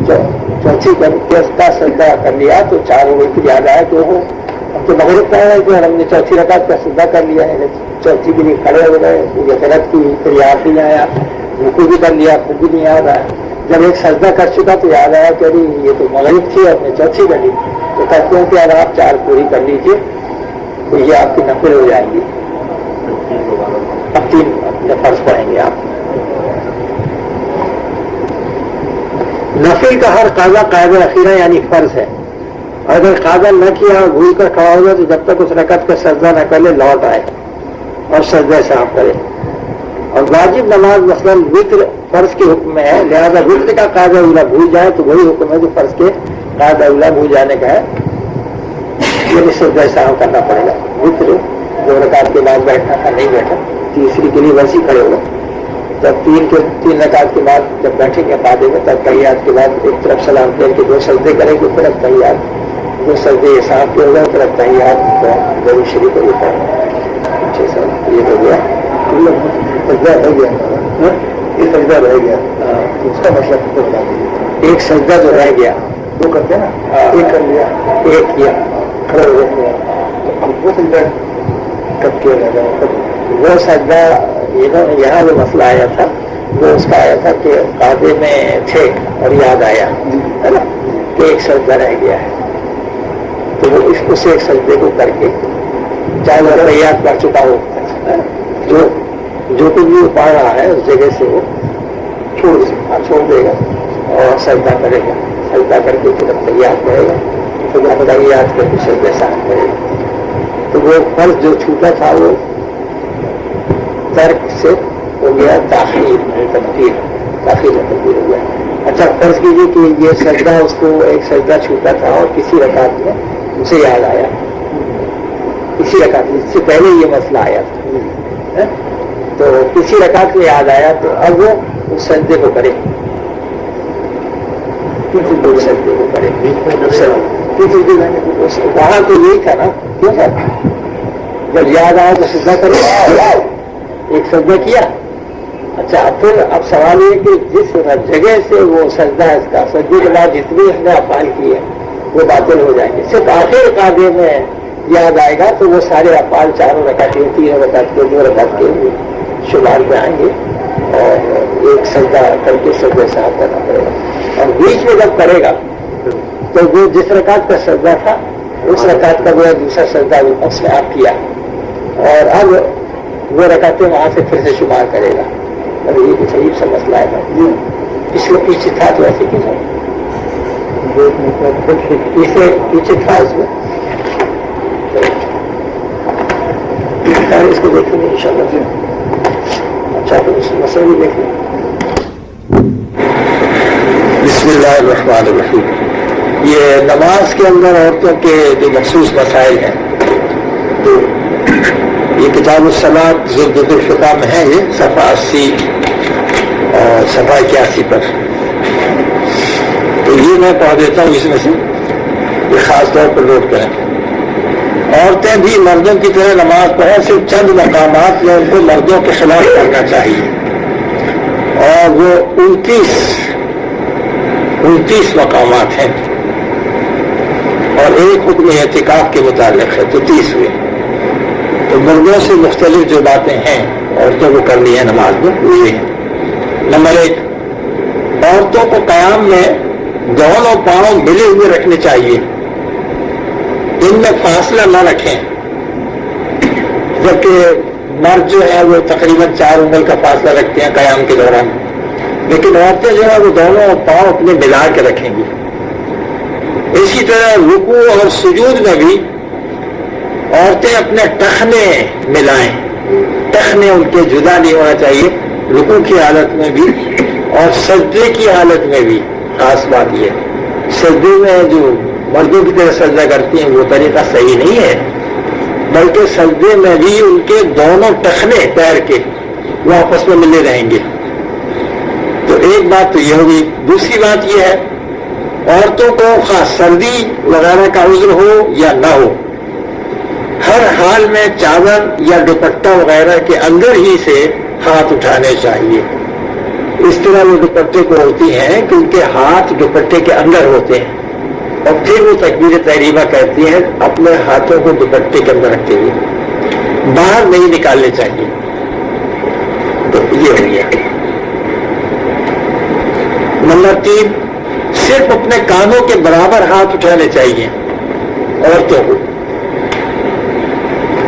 چوتھی کا سجدہ کر لیا تو 4 ہو گئی. پھر یاد آیا کہ وہ اب تو مغرب کا ہے کہ ہم نے چوتھی رکعت کا سجدہ کر لیا ہے چوتھی کے لیے کھڑے ہو گئے یہ غلط کی پھر یاد نہیں آیا رکوع بھی کر لیا پھر بھی نہیں یاد آیا. جب ایک سجدہ کر چکا تو یاد آیا کہ ابھی یہ تو مغرب تھی ہم نے چوتھی کر لی تو کہتے ہیں کہ اگر آپ 4 پوری کر لیجیے تو یہ آپ کی نفل ہو جائیں گی. اب 3 فرض پڑھیں گے آپ. نفل کا ہر قاضا قاعدہ اخیرہ یعنی فرض ہے. اگر قاضا نہ کیا بھول کر کھڑا ہو جائے تو جب تک اس رکعت کا سجدہ نہ کر لے لوٹ آئے اور سجدہ صاحب کرے. اور واجب نماز مثلاً وطر فرض کے حکم میں ہے، لہذا وطر کا قاعدہ اولا بھول جائے تو وہی حکم ہے جو فرض کے قاعدہ اولا بھول جانے کا ہے، یہ سجدہ سہو کرنا پڑے گا۔ وطر 2 رکعت کے بعد بیٹھنا تھا، نہیں بیٹھا، تیسری کے لیے ویسے کھڑے ہو گئے، جب 3 رکعت کے بعد جب بیٹھیں گے قاعدے میں تب تحیات کے بعد ایک طرف سلام پھیر کے 2 سجدے کریں گے، پھر اب تحیات 2 سجدے ساتھ کے ہو گئے، پھر اب تحیات درود شریف کو یہ پڑھیں گے۔ اچھا سر یہ ہو گیا، سجدہ رہ گیا، یہ سجدہ رہ گیا، اس کا مطلب بتا دیجیے۔ ایک سجدہ جو رہ گیا 2 کرتے ہیں نا، ایک کر لیا، ایک کیا، کھڑے ہو گئے، وہ سجدہ کب کیا جائے گا؟ وہ سجدہ یہاں جو مسئلہ آیا تھا وہ اس کا آیا تھا کہ قاعدے میں تھے اور یاد آیا ہے نا کہ ایک سجدہ رہ گیا ہے، تو وہ اس ایک سجدے کو کر کے چاہے وہ تحیات پڑھ چکا ہو، جو کچھ بھی پڑھ رہا ہے اس جگہ سے وہ چھوڑ دے گا اور سجدہ کرے گا، سجدہ کر کے پھر تحیات پڑھے گا، پھر تحیات کر کے سجدہ ساتھ کرے گا۔ تو وہ فرض جو چھوٹا تھا وہ ترک سے ہو گیا تاخیر تبدیل ہو گیا۔ اچھا فرض کیجیے کہ یہ سجدہ اس کو ایک سجدہ چھوٹا تھا اور کسی رکعت میں اسے یاد آیا، کسی رکعت میں، اس سے پہلے یہ مسئلہ آیا تھا تو کسی رکعت میں یاد آیا تو اب وہ اس سجدے کو کرے، سجدے کو کرے، وہاں تو یہی تھا نا، کیوں سر جب یاد آیا تو سجدہ کرے، ایک سجدہ کیا۔ اچھا پھر اب سوال یہ کہ جس جگہ سے وہ سجدہ ہے اس کا سجدے کے بعد جتنی اس نے افعال کیے وہ باطل ہو جائیں گے، صرف آخر قاعدے میں یاد آئے گا تو وہ سارے افعال 4 رکعت کے 3 رکعت کے 2 رکعت کے شمار میں آئیں گے اور ایک سجدہ کر کے سجدے صاحب کرنا پڑے گا، اور بیچ میں جب کرے گا تو وہ جس رکعت کا سجدہ تھا اس رکعت کا وہ دوسرا سجدہ اس نے آپ کیا اور اب وہ رکعتیں وہاں سے پھر سے شمار کرے گا، اور یہ کچھ عجیب سا مسئلہ ہے، اس کو پیچھے تھا تو ایسے کیوں پیچھے تھا اس میں، اس کو دیکھیں گے انشاءاللہ۔ اچھا تو اس مسئلہ بھی دیکھیں۔ بسم اللہ الرحمن الرحیم۔ یہ نماز کے اندر عورتوں کے جو مخصوص مسائل ہیں تو یہ کتاب الصلاۃ زبدۃ الفقہ میں ہے، یہ صفحہ 80 اور صفحہ 81 پر، تو یہ میں پڑھ دیتا ہوں اس میں سے، یہ خاص طور پر نوٹ کریں۔ عورتیں بھی مردوں کی طرح نماز پڑھیں، صرف چند مقامات میں ان کو مردوں کے خلاف پڑھنا چاہیے، اور وہ 29 مقامات ہیں، اور ایک حکم اعتکاف کے متعلق ہے تو 30 ہوئے۔ تو مردوں سے مختلف جو باتیں ہیں عورتوں کو کرنی ہے نماز میں وہ یہ ہے۔ نمبر 1، عورتوں کو قیام میں دونوں پاؤں ملے ہوئے رکھنے چاہیے، ان میں فاصلہ نہ رکھیں، جبکہ مرد جو ہے وہ تقریباً 4 انگل کا فاصلہ رکھتے ہیں قیام کے دوران، لیکن عورتیں جو ہے وہ دونوں پاؤں اپنے ملا کے رکھیں گی۔ اسی طرح رکوع اور سجود میں بھی عورتیں اپنے ٹخنے ملائیں، ٹخنے ان کے جدا نہیں ہونا چاہیے، رکوع کی حالت میں بھی اور سجدے کی حالت میں بھی۔ خاص بات یہ سجدے میں جو مردوں کی طرح سجدہ کرتی ہیں وہ طریقہ صحیح نہیں ہے، بلکہ سجدے میں بھی ان کے دونوں ٹخنے پیر کے وہ آپس میں ملے رہیں گے۔ تو ایک بات تو یہ ہوگی۔ دوسری بات یہ ہے عورتوں کو خاص سردی وغیرہ کا عذر ہو یا نہ ہو، ہر حال میں چادر یا دوپٹہ وغیرہ کے اندر ہی سے ہاتھ اٹھانے چاہیے۔ اس طرح وہ دوپٹے کو ہوتی ہیں کہ ان کے ہاتھ دوپٹے کے اندر ہوتے ہیں، اور پھر وہ تکبیر تحریمہ کہتی ہیں اپنے ہاتھوں کو دوپٹے کے اندر رکھتے ہوئے، باہر نہیں نکالنے چاہیے۔ تو یہ ہو گیا۔ نمبر 3، صرف اپنے کانوں کے برابر ہاتھ اٹھانے چاہیے عورتوں کو۔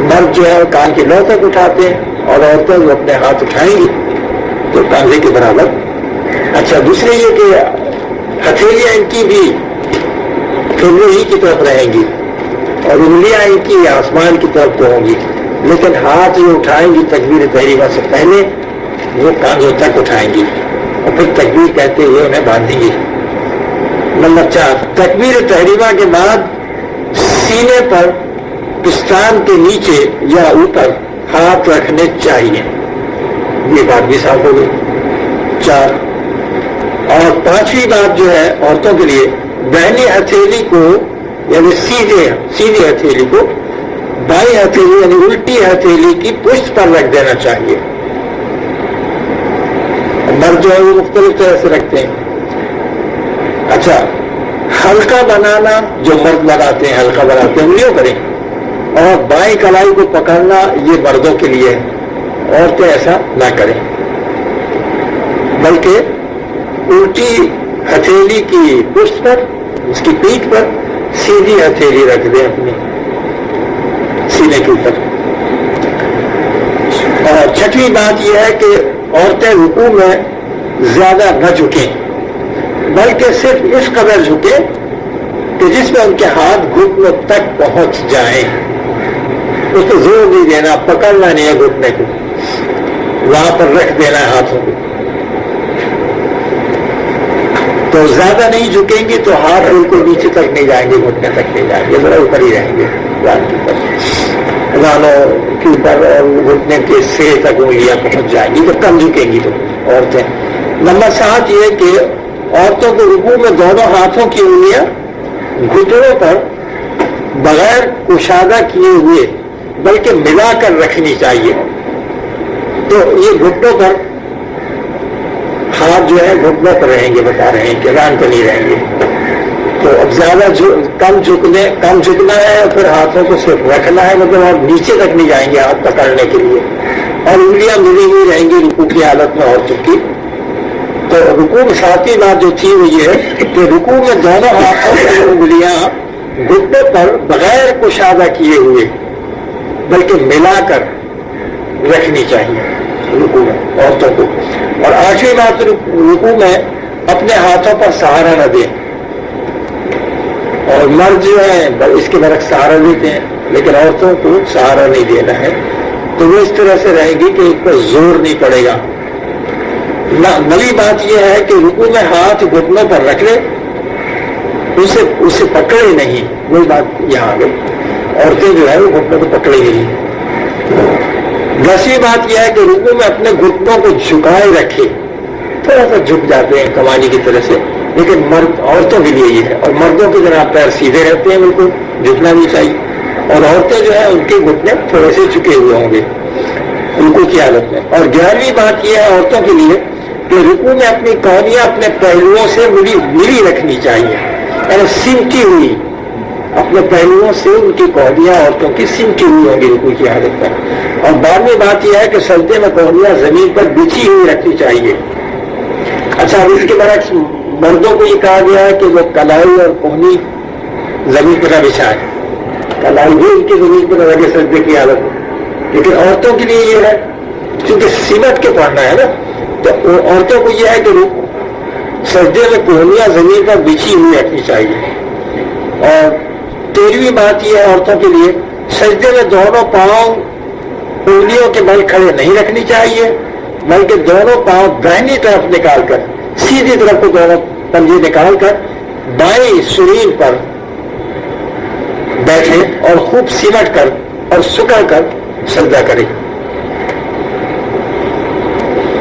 مرد جو ہے کان کے لو تک اٹھاتے ہیں، اور عورتیں جو اپنے ہاتھ اٹھائیں گی تو کاندھے کے برابر۔ اچھا دوسرے یہ کہ ہتھیلیاں ان کی بھی قبلے ہی کی طرف رہیں گی، اور انگلیاں ان کی آسمان کی طرف کو ہوں گی، لیکن ہاتھ جو اٹھائیں گی تکبیر تحریمہ سے پہلے وہ کاندھوں تک اٹھائیں گی اور پھر تکبیر کہتے ہوئے انہیں باندھیں گی۔ نمبر 4، تکبیر تحریمہ کے بعد سینے پر، پستان کے نیچے یا اوپر ہاتھ رکھنے چاہیے۔ یہ بات بھی صاف ہو گئی۔ 4 اور 5ویں بات جو ہے عورتوں کے لیے، دائنی ہتھیلی کو یعنی سیدھی ہتھیلی کو بائیں ہتھیلی یعنی الٹی ہتھیلی کی پشت پر رکھ دینا چاہیے۔ مرد جو ہے وہ مختلف طرح سے رکھتے ہیں۔ اچھا، حلقہ بنانا جو مرد بناتے ہیں، حلقہ بناتے ہیں انگلیوں کریں، اور بائیں کلائی کو پکڑنا یہ مردوں کے لیے ہے، عورتیں ایسا نہ کریں، بلکہ الٹی ہتھیلی کی پشت پر، اس کی پیٹھ پر سیدھی ہتھیلی رکھ دیں اپنی سینے کے اوپر۔ اور 6ویں بات یہ ہے کہ عورتیں رکوع میں زیادہ نہ جھکیں، بلکہ صرف اس قدر جھکیں کہ جس میں ان کے ہاتھ گھٹنوں تک پہنچ جائیں۔ اس کو زور نہیں دینا، پکڑنا نہیں ہے گھٹنے کو، وہاں پر رکھ دینا ہے ہاتھوں کو۔ تو زیادہ نہیں جھکیں گی تو ہاتھ بالکل نیچے تک نہیں جائیں گے، گھٹنے تک نہیں جائیں گے، ذرا اوپر ہی رہیں گے، رانوں کے اوپر اور گھٹنے کے سرے تک انگلیاں پہنچ جائیں گی، تو کم جھکیں گی تو عورتیں۔ نمبر 7 یہ کہ عورتوں کو رکوع میں دونوں ہاتھوں کی انگلیاں گھٹنوں پر بغیر کشادہ کیے ہوئے بلکہ ملا کر رکھنی چاہیے۔ تو یہ گھٹنوں پر ہاتھ جو ہے گھٹنوں پر رہیں گے، بتا رہے ہیں کہ ران پہ نہیں رہیں گے۔ تو اب زیادہ کم جھکنا ہے، پھر ہاتھوں کو صرف رکھنا ہے، مطلب اور نیچے تک نہیں جائیں گے ہاتھ پکڑنے کے لیے، اور انگلیاں ملی ہوئی رہیں گی رکوع کی حالت میں عورتوں کی۔ تو رکوع میں 7ویں بات جو تھی وہ یہ ہے کہ رکوع میں دونوں ہاتھوں کی انگلیاں گھٹنوں پر بغیر کشادہ کیے ہوئے بلکہ ملا کر رکھنی چاہیے رکوع میں عورتوں کو۔ اور 8ویں بات، رکوع میں اپنے ہاتھوں پر سہارا نہ دیں، اور مرد جو ہیں اس کے برعکس سہارا دیتے ہیں، لیکن عورتوں کو سہارا نہیں دینا ہے۔ تو وہ اس طرح سے رہیں گی کہ اس پر زور نہیں پڑے گا۔ نئی بات یہ ہے کہ رکوع میں ہاتھ گھٹنوں پر رکھ لے، اسے پکڑے نہیں، وہی بات یہاں آ گئی، عورتیں جو ہے وہ گھٹنوں کو پکڑے گی۔ 10ویں بات یہ ہے کہ رکوع میں اپنے گھٹنوں کو جھکائے رکھے، تھوڑا سا جھک جاتے ہیں کمانی کی طرح سے، لیکن مرد عورتوں کے لیے یہ ہے، اور مردوں کے جناب پیر سیدھے رہتے ہیں، بالکل جھکنا نہیں چاہیے، اور عورتیں جو ہے ان کے گھٹنے تھوڑے سے جھکے ہوئے ہوں گے رکوع کی حالت میں۔ اور 11ویں بات یہ ہے عورتوں کے لیے کہ رکوع میں اپنی کونیاں اپنے پہلوؤں سے ملی رکھنی چاہیے، یعنی سمٹی ہوئی، اپنے پہلوؤں سے ان کی کونیاں عورتوں کی سمٹی ہوئی ہوں گی رکوع کی حالت میں۔ اور 12ویں بات یہ ہے کہ سجدے میں کونیاں زمین پر بچھی ہوئی رکھنی چاہیے۔ اچھا، اب اس کے برعکس مردوں کو یہ کہا گیا ہے کہ وہ کلائی اور کوہنی زمین پر نہ بچھائے، کلائی بھی ان کی زمین پر نہ لگے سجدے کی حالت میں، لیکن عورتوں کے لیے یہ ہے کیونکہ سمٹ کے پڑھنا ہے نا، تو عورتوں کو یہ ہے کہ سجدے میں کوہنیاں زمین پر بچھی ہوئی رکھنی چاہیے۔ اور 13ویں بات یہ ہے عورتوں کے لیے سجدے میں دونوں پاؤں انگلیوں کے بل کھڑے نہیں رکھنی چاہیے، بلکہ دونوں پاؤں دائنی طرف نکال کر، سیدھی طرف کو دونوں پنجے نکال کر بائیں سرین پر بیٹھے اور خوب سمٹ کر اور سکڑ کر سجدہ کرے۔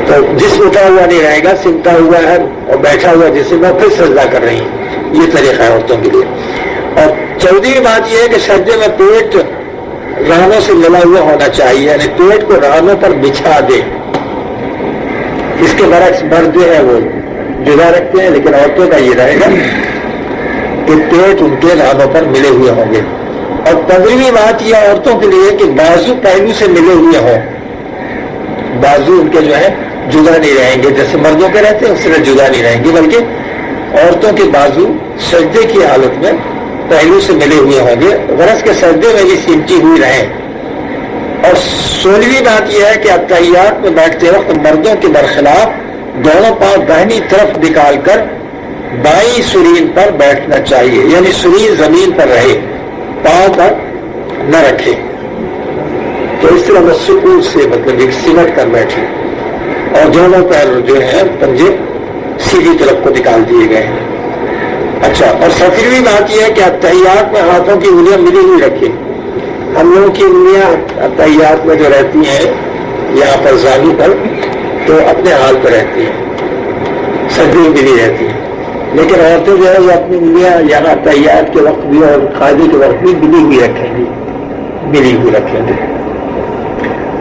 تو جسم اٹھا ہوا نہیں رہے گا، سمٹا ہوا ہے اور بیٹھا ہوا جسم میں پھر سجدہ کر رہی ہیں، یہ طریقہ ہے عورتوں کے لیے۔ اور 14ویں بات یہ ہے کہ سجدے میں پیٹ رانوں سے ملا ہوا ہونا چاہیے، یعنی پیٹ کو رانوں پر بچھا دے۔ اس کے برعکس مرد جو ہے وہ جدا رکھتے ہیں، لیکن عورتوں کا یہ رہے گا کہ پیٹ ان کے رانوں پر ملے ہوئے ہوں گے۔ اور 15ویں بات یہ عورتوں کے لیے کہ بازو پہلو سے ملے ہوئے ہوں، بازو ان کے جو ہے جدا نہیں رہیں گے، جیسے مردوں کے رہتے ہیں اس طرح جدا نہیں رہیں گے، بلکہ عورتوں کے بازو سجدے کی حالت میں پہلو سے ملے ہوئے ہوں گے، غرض کے سجدے میں یہ سمٹی ہوئی رہیں۔ اور 16ویں بات یہ ہے کہ اتحیات میں بیٹھتے وقت مردوں کے برخلاف دونوں پاؤں داہنی طرف نکال کر بائیں سرین پر بیٹھنا چاہیے، یعنی سرین زمین پر رہے، پاؤں پر نہ رکھے۔ تو اس طرح وہ سکون سے مطلب ایک سمٹ کر بیٹھے۔ اور دونوں پیر جو ہیں پنجے سیدھی طرف کو نکال دیے گئے ہیں. اچھا، اور 17ویں بات یہ ہے کہ اتحیات میں ہاتھوں کی انگلیاں ملی ہوئی رکھیں. ہم لوگوں کی انگلیاں اتحیات میں جو رہتی ہیں یہاں پر زانو پر تو اپنے حال پر رہتی ہیں، سجدے ملی رہتی ہیں. لیکن عورتیں جو ہے وہ اپنی انگلیاں یہاں اتحیات کے وقت بھی اور قاعدے کے وقت بھی ملی ہوئی رکھیں گی، ملی ہوئی رکھیں گے.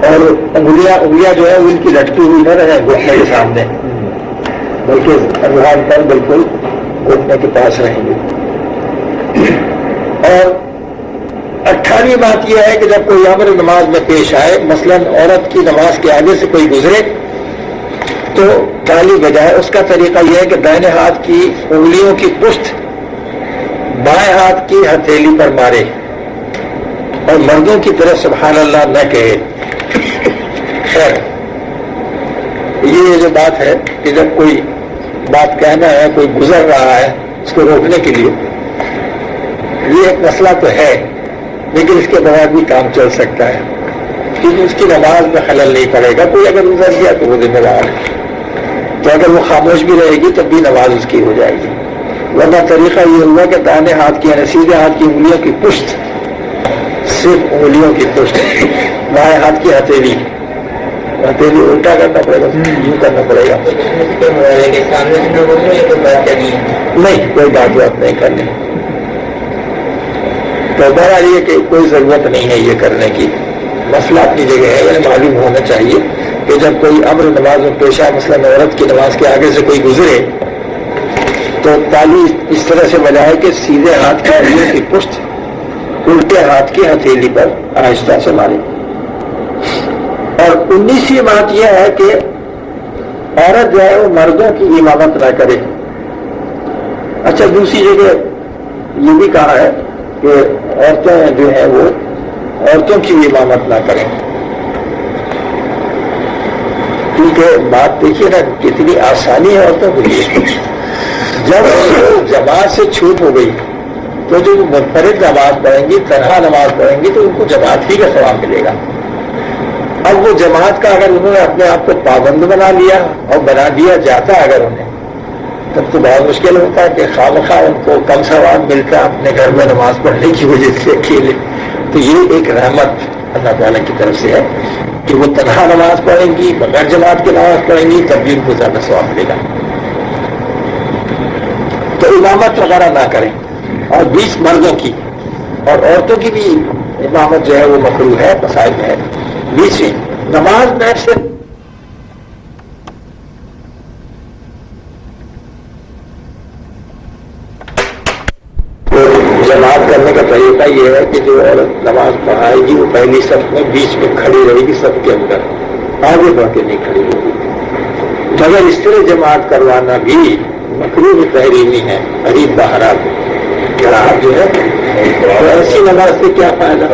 اور انگلیاں جو ہے ان کی لٹکی ہوئی نہ رہے گھٹنے کے سامنے، بلکہ انگوان پر بالکل گھٹنے کے پاس رہیں گے. اور 18ویں بات یہ ہے کہ جب کوئی امر نماز میں پیش آئے، مثلاً عورت کی نماز کے آگے سے کوئی گزرے تو تالی بجائے. اس کا طریقہ یہ ہے کہ دائیں ہاتھ کی انگلیوں کی پشت بائیں ہاتھ کی ہتھیلی پر مارے اور مردوں کی طرف سبحان اللہ نہ کہے. خیر، یہ جو بات ہے کہ جب کوئی بات کہنا ہے، کوئی گزر رہا ہے، اس کو روکنے کے لیے یہ ایک مسئلہ تو ہے، لیکن اس کے بعد بھی کام چل سکتا ہے کیونکہ اس کی نماز میں خلل نہیں پڑے گا. کوئی اگر گزر گیا تو وہ ذمہ دار ہے، تو اگر وہ خاموش بھی رہے گی تب بھی نماز اس کی ہو جائے گی. ورنہ طریقہ یہ ہوا کہ دائیں ہاتھ کی یعنی سیدھے ہاتھ کی انگلیوں کی پشت، صرف انگلیوں کی پشت، بائیں ہاتھ کی ہتھیلی الٹا کرنا پڑے گا، یوں کرنا پڑے گا. نہیں، کوئی بات نہیں کرنی. تو بہرحال یہ کہ کوئی ضرورت نہیں ہے یہ کرنے کی. مسئلہ اپنی جگہ ہے، یعنی معلوم ہونا چاہیے کہ جب کوئی امر نماز میں پیش آئے، مثلاً عورت کی نماز کے آگے سے کوئی گزرے تو تالی اس طرح سے بجائے کہ سیدھے ہاتھ کی انگلیوں کی پشت الٹے ہاتھ کی ہتھیلی پر آہستہ سے مارے. اور 19ویں بات یہ ہے کہ عورت جو ہے وہ مردوں کی امامت نہ کرے. اچھا، دوسری جگہ یہ بھی کہا ہے کہ عورتیں جو ہیں وہ عورتوں کی امامت نہ کریں. کیونکہ بات دیکھیے نا کتنی آسانی ہے عورتوں کے لیے. جب جماعت سے چھوٹ ہو گئی تو جو منفرد نماز پڑھیں گی، تنہا نماز پڑھیں گی، تو ان کو جماعت ہی کا ثواب ملے گا. اب وہ جماعت کا اگر انہوں نے اپنے آپ کو پابند بنا لیا اور بنا دیا جاتا ہے اگر انہیں، تب تو بہت مشکل ہوتا ہے کہ خواہ ان کو کم ثواب ملتا ہے اپنے گھر میں نماز پڑھنے کی وجہ سے اکیلے. تو یہ ایک رحمت اللہ تعالیٰ کی طرف سے ہے کہ وہ تنہا نماز پڑھیں گی، بغیر جماعت کی نماز پڑھیں گی، تب بھی ان کو زیادہ ثواب ملے گا. تو امامت وغیرہ نہ کریں. اور 20 مردوں کی اور عورتوں کی بھی امامت جو ہے وہ مکروہ ہے، مسائل میں ہے. 20 نماز میں سے جماعت کرنے کا طریقہ یہ ہے کہ جو عورت نماز پڑھائے گی وہ پہلی صف میں بیچ میں کھڑی رہے گی، صف کے اندر آگے بڑھ کے نہیں کھڑی ہوگی. مگر اس طرح جماعت کروانا بھی مکروہ تحریمی ہے. قریب بہرحال کراہت جو ہے تو ایسی نماز سے کیا فائدہ؟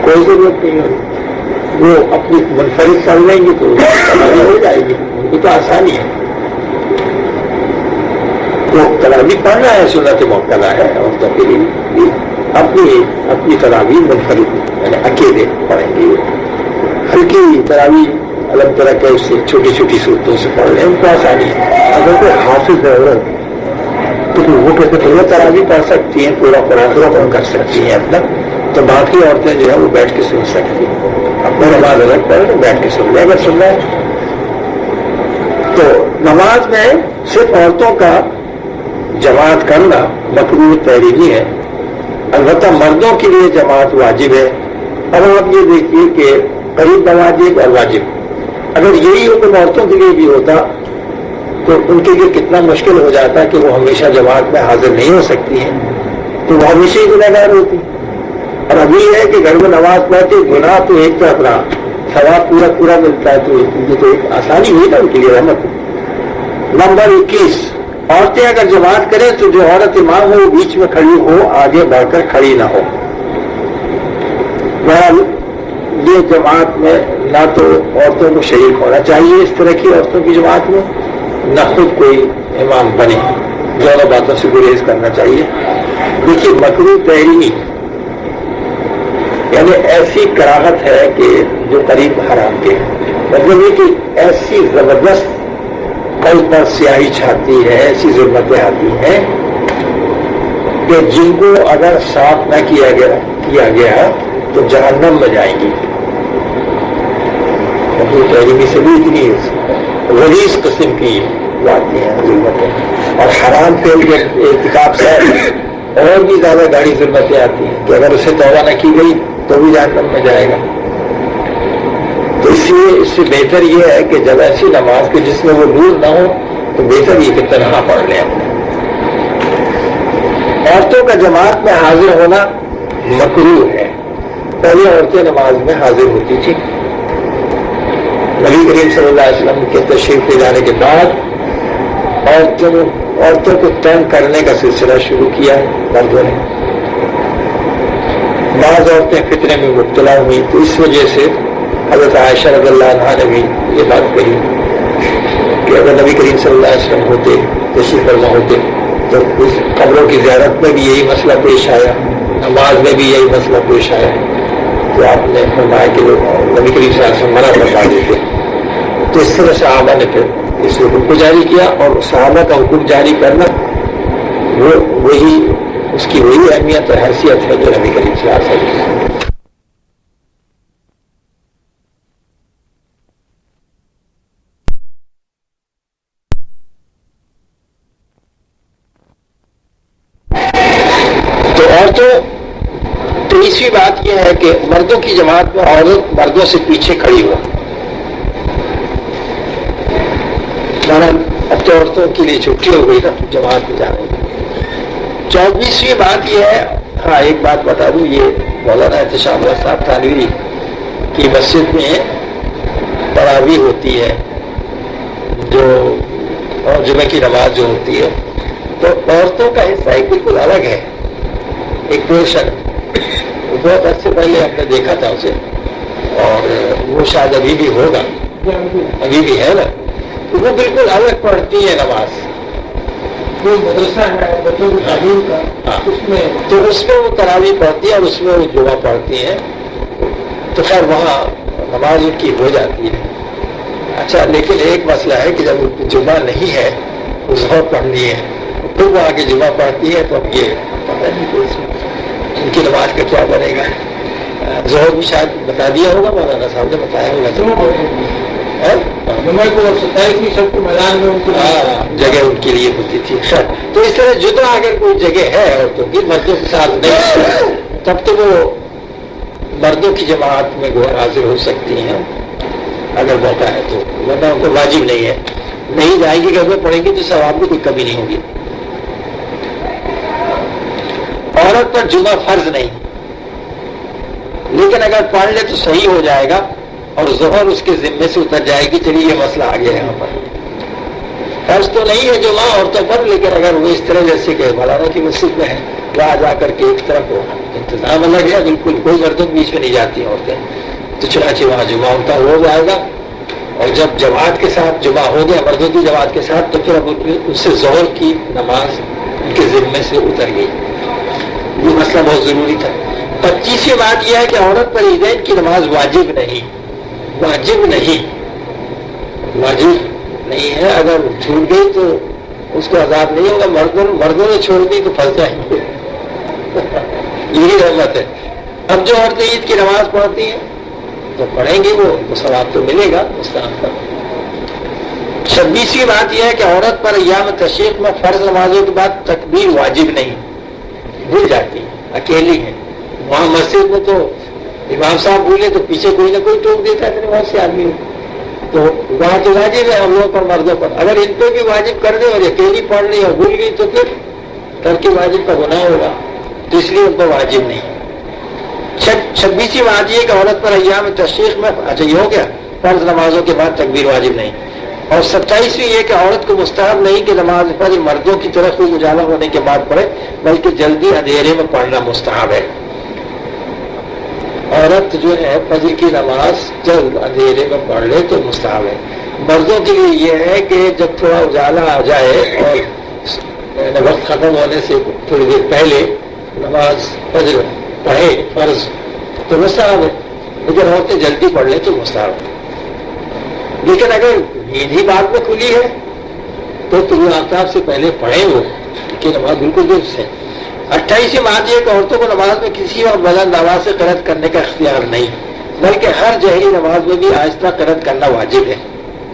کوئی ضرورت نہیں ہے. وہ اپنی منفرد پڑھ لیں گی تو ہو جائے گی، ان کو تو آسانی ہے. تو تراویح پڑھنا ہے سنت موقع ہے عورتوں کے لیے، اپنی تراویح منفرد یعنی اکیلے پڑھیں گے. ہلکی تراویح الگ طرح کے اس سے چھوٹی چھوٹی صورتوں سے پڑھ لیں، ان کو آسانی ہے. اگر کوئی حافظ ہے عورت تو وہ کہتے ہیں وہ تراویح پڑھ سکتی ہیں، پورا قرآن کر سکتی ہیں اپنا. تو باقی عورتیں جو ہے وہ بیٹھ کے سن سکتی ہیں. اپنا نماز الگ پڑھے تو بیٹھ کے سن لیں اگر سننا ہے. تو نماز میں صرف عورتوں کا جماعت کرنا مکروہ تحریمی ہے. البتہ مردوں کے لیے جماعت واجب ہے. اب آپ یہ دیکھیے کہ قریب واجب اور واجب، اگر یہی حکم عورتوں کے لیے بھی ہوتا تو ان کے لیے کتنا مشکل ہو جاتا کہ وہ ہمیشہ جماعت میں حاضر نہیں ہو سکتی ہیں، تو وہ ہمیشہ ہی گنہگار ہوتی. اور ابھی یہ ہے کہ گھر میں نماز پڑھتے گناہ تو ایک طرف رہا، ثواب پورا ملتا ہے. تو یہ تو ایک آسانی ہوئی نا ان کے لیے، رحمت. نمبر 21، عورتیں اگر جماعت کریں تو جو عورت امام ہو وہ بیچ میں کھڑی ہو، آگے بڑھ کر کھڑی نہ ہو. بہرحال یہ جماعت میں نہ تو عورتوں کو شریک ہونا چاہیے اس طرح کی عورتوں کی جماعت میں، نہ خود کوئی امام بنے. دونوں باتوں سے گریز کرنا چاہیے. دیکھیے مکروہ تحریمی یعنی ایسی کراہت ہے کہ جو قریب حرام کے. مطلب یہ کہ ایسی زبردست قلب پر سیاہی چھاتی ہے، ایسی ظلمتیں آتی ہیں کہ جن کو اگر صاف نہ کیا گیا تو جہنم میں جائیں گی. تعلیمی سے بھی اتنی غلیظ قسم کی باتیں ہیں ظلمتیں، اور حرام فعل کے ارتکاب سے اور بھی زیادہ گاڑی ظلمتیں آتی ہیں کہ اگر اسے توبہ نہ کی گئی تو بھی جہنم میں جائے گا. تو اس لیے اس سے بہتر یہ ہے کہ جب ایسی نماز کے جس میں وہ نور نہ ہو تو بہتر یہ کہ تنہا پڑھ لیں. عورتوں کا جماعت میں حاضر ہونا مکروہ ہے. پہلے عورتیں نماز میں حاضر ہوتی تھی. نبی کریم صلی اللہ علیہ وسلم کے تشریف لے جانے کے بعد عورتوں کو تنگ کرنے کا سلسلہ شروع کیا مردوں نے. بعض عورتیں فتنے میں مبتلا ہوئی تو اس وجہ سے حضرت عائشہ رضی اللہ عنہا نے بھی یہ بات کہی کہ اگر نبی کریم صلی اللہ علیہ وسلم ہوتے، تشریف فرما ہوتے، تو اس قبروں کی زیارت میں بھی یہی مسئلہ پیش آیا، نماز میں بھی یہی مسئلہ پیش آیا، تو آپ نے فرمایا کہ لوگ نبی کریم صلی اللہ علیہ وسلم منع فرما دیتے. تو اس طرح صحابہ نے پھر اس حکم کو جاری کیا، اور صحابہ کا حکم جاری کرنا وہی اس کی وہی اہمیت اور حیثیت ہے جو نبی کریم صلی اللہ علیہ وسلم. تیسری بات یہ ہے کہ مردوں کی جماعت میں عورت مردوں سے پیچھے کھڑی ہو. اب تو عورتوں کے لیے چھٹی ہو گئی نا جماعت میں جانے کی. 24ویں بات یہ ہے، ہاں ایک بات بتا دوں، یہ مولانا احتشام اللہ صاحب تھانوی کی مسجد میں تراویح ہوتی ہے جو، اور جمعہ کی نماز جو ہوتی ہے، تو عورتوں کا حصہ ایک بالکل الگ ہے، ایک پورشن. بہت عرصے پہلے ہم نے دیکھا تھا اسے، اور وہ شاید ابھی بھی ہوگا، ابھی بھی ہے نا. تو وہ بالکل الگ پڑھتی ہے نماز. مدرسہ ہے بچوں کی تعلیم کا، تو اس میں وہ تراویح پڑھتی ہے اور اس میں وہ جمعہ پڑھتی ہیں. تو خیر وہاں نماز ان کی ہو جاتی ہے. اچھا، لیکن ایک مسئلہ ہے کہ جب جمعہ نہیں ہے، وہ ظہر پڑھنی ہے، پھر وہ آگے جمعہ پڑھتی ہے، تو اب یہ پتہ نہیں کہ ان کی نماز کا کیا بنے گا. ظہر بھی شاید بتا دیا ہوگا، مولانا صاحب نے بتایا ہوگا. جمعہ کو 27ویں شب کے میدان میں جگہ ان کے لیے ہوتی تھی. تو اس طرح جدا اگر کوئی جگہ ہے عورتوں کی مردوں کے ساتھ نہیں، تب تو وہ مردوں کی جماعت میں حاضر ہو سکتی ہیں اگر موقع ہے تو، ورنہ ان کو واجب نہیں ہے. نہیں جائیں گی، گھر میں پڑھیں گی تو ثواب میں کوئی کمی نہیں ہوگی. عورت پر جمعہ فرض نہیں، لیکن اگر پڑھ لے تو صحیح ہو جائے گا اور ظہر اس کے ذمے سے اتر جائے گی. چلیے یہ مسئلہ آ گیا یہاں پر. فرض تو نہیں ہے جمعہ عورتوں پر، لیکن اگر وہ اس طرح جیسے کہ مولانا کی مسجد میں ہے، وہاں جا کر کے ایک طرف انتظام الگ ہے، بالکل کوئی مردوں کے بیچ میں نہیں جاتی عورتیں، تو چنانچہ وہاں جمعہ ان کا ہو جائے گا. اور جب جماعت کے ساتھ جمعہ ہو گیا مردوں کی جماعت کے ساتھ، تو پھر اب اس سے ظہر کی نماز ان کے ذمے سے اتر گئی. یہ مسئلہ بہت ضروری تھا. 25ویں بات یہ ہے کہ عورت پر عیدین کی نماز واجب نہیں ہے. اگر چھوٹ گئی تو اس کو عذاب نہیں ہوگا. مردوں نے چھوڑ دی تو پھنس جائیں گے. یہی رحمت ہے. اب جو عورتیں عید کی نماز پڑھتی ہیں تو پڑھیں گے، وہ ثواب تو ملے گا مستحب پر. 26ویں بات یہ ہے کہ عورت پر ایام تشریق میں فرض نمازوں کے بعد تکبیر واجب نہیں، بھول جاتی ہے، اکیلی ہے. وہاں مسجد میں تو امام صاحب بھولے تو پیچھے کوئی نہ کوئی ٹوک دیتا ہے، اتنے بہت سے آدمی، تو وہاں تو واجب ہے ہم لوگوں پر مردوں پر. اگر ان پہ بھی واجب کر دیں اور اکیلی پڑھ لی اور بھول گئی تو پھر ترک واجب کا گناہ ہوگا، تو اس لیے ان پر واجب نہیں. 26ویں بات یہ کہ عورت پر ایام تشریق میں، اچھا یہ ہو گیا فرض نمازوں کے بعد تکبیر واجب نہیں. اور 27ویں یہ کہ عورت کو مستحب نہیں کہ نماز فجر مردوں کی طرح خوب اجالا ہونے کے بعد پڑھے، بلکہ جلدی اندھیرے میں پڑھنا مستحب ہے. عورت جو ہے فجر کی نماز جلد اندھیرے میں پڑھ لے تو مستحب ہے. مردوں کے لیے یہ ہے کہ جب تھوڑا اجالا آ جائے اور وقت ختم ہونے سے تھوڑی دیر پہلے نماز فجر پڑھے فرض تو مستحب ہے، لیکن عورتیں جلدی پڑھ لیں تو مستحب ہے. لیکن اگر نیند ہی بعد میں کھلی ہے تو طلوع آفتاب سے پہلے پڑھیں وہ کہ نماز بالکل درست ہے۔ 28ویں بات یہ کہ عورتوں کو نماز میں کسی اور بلند آواز سے قرأت کرنے کا اختیار نہیں، بلکہ ہر جہری نماز میں بھی آہستہ قرأت کرنا واجب ہے،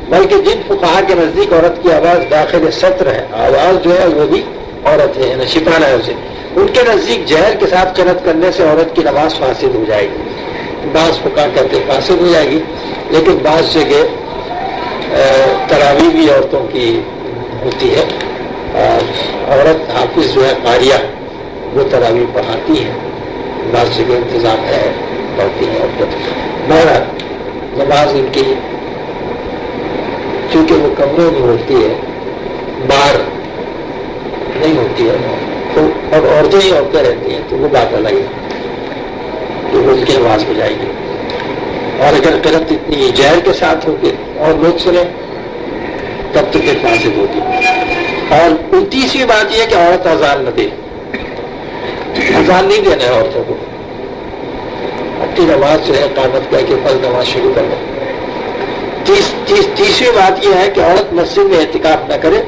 بلکہ جن فقہا کے نزدیک عورت کی آواز داخل سطر ہے، آواز جو ہے وہ بھی عورت ہے، شپانا ہے اسے، ان کے نزدیک جہر کے ساتھ قرأت کرنے سے عورت کی نماز فاسد ہو جائے گی۔ بعض فقہا کہتے ہیں فاسد ہو جائے گی، لیکن بعض جگہ تراویح بھی عورتوں کی ہوتی ہے، عورت حافظ جو ہے قاریہ وہ تراویح پڑھاتی ہے، بعض جگہ انتظام ہے پڑھتی ہیں عورتیں۔ بہرحال نماز ان کی چونکہ وہ کمروں میں ہوتی ہے، باہر نہیں ہوتی ہے، تو اور عورتیں ہی عورتیں رہتی ہیں تو وہ بات الگ ہے کہ وہ ان کی نماز ہو جائے گی۔ اور اگر قرأت اتنی جہر کے ساتھ ہوگی اور لوگ سنیں تب تو پھر فاسد ہوگی۔ اور 29ویں بات یہ کہ عورت اذان نہ دے، اذان نہیں دینا ہے عورتوں کو، اپنی نماز جو ہے قامت کر کے فرض نماز شروع کر لیں۔ 30ویں بات یہ ہے کہ عورت مسجد میں اعتکاف نہ کرے،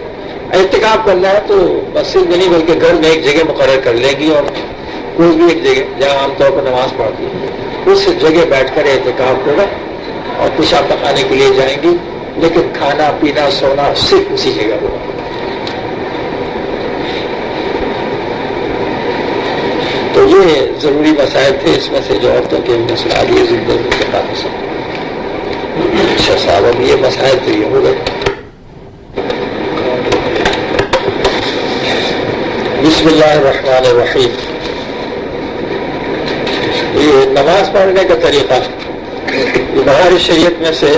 اعتکاف کرنا ہے تو مسجد میں نہیں بلکہ گھر میں ایک جگہ مقرر کر لے گی، اور کوئی بھی ایک جگہ جہاں عام طور پر نماز پڑھتی ہے اس جگہ بیٹھ کر اعتکاف ہوگا، اور پیشاب پکانے کے لیے جائیں گی، لیکن کھانا پینا سونا صرف اسی جگہ ہوگا۔ تو یہ ضروری مسائل تھے، اس میں سے جو عورتوں کے مسئلہ یہ زندگی کے تعلق سے۔ اچھا صاحب، اب یہ مسائل تو یہ ہو گئے۔ بسم اللہ الرحمن الرحیم۔ یہ نماز پڑھنے کا طریقہ یہ بہار شریعت میں سے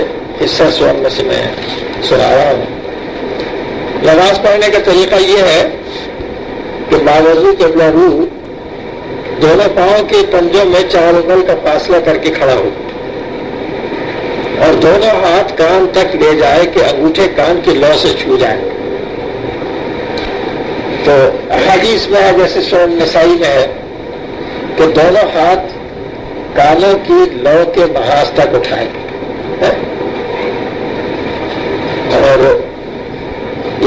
حصہ سوال میں سے میں سنا رہا ہوں۔ نماز پڑھنے کا طریقہ یہ ہے کہ باوضو قبلہ روح دونوں پاؤں کے پنجوں میں 4 انگل کا فاصلہ کر کے کھڑا ہو، اور دونوں ہاتھ کان تک لے جائے کہ انگوٹھے کان کی لو سے چھو جائیں۔ تو احادیث میں ہے، جیسے سنن نسائی میں ہے کہ دونوں ہاتھ کانوں کی لو کے محاذ تک اٹھائیں، اور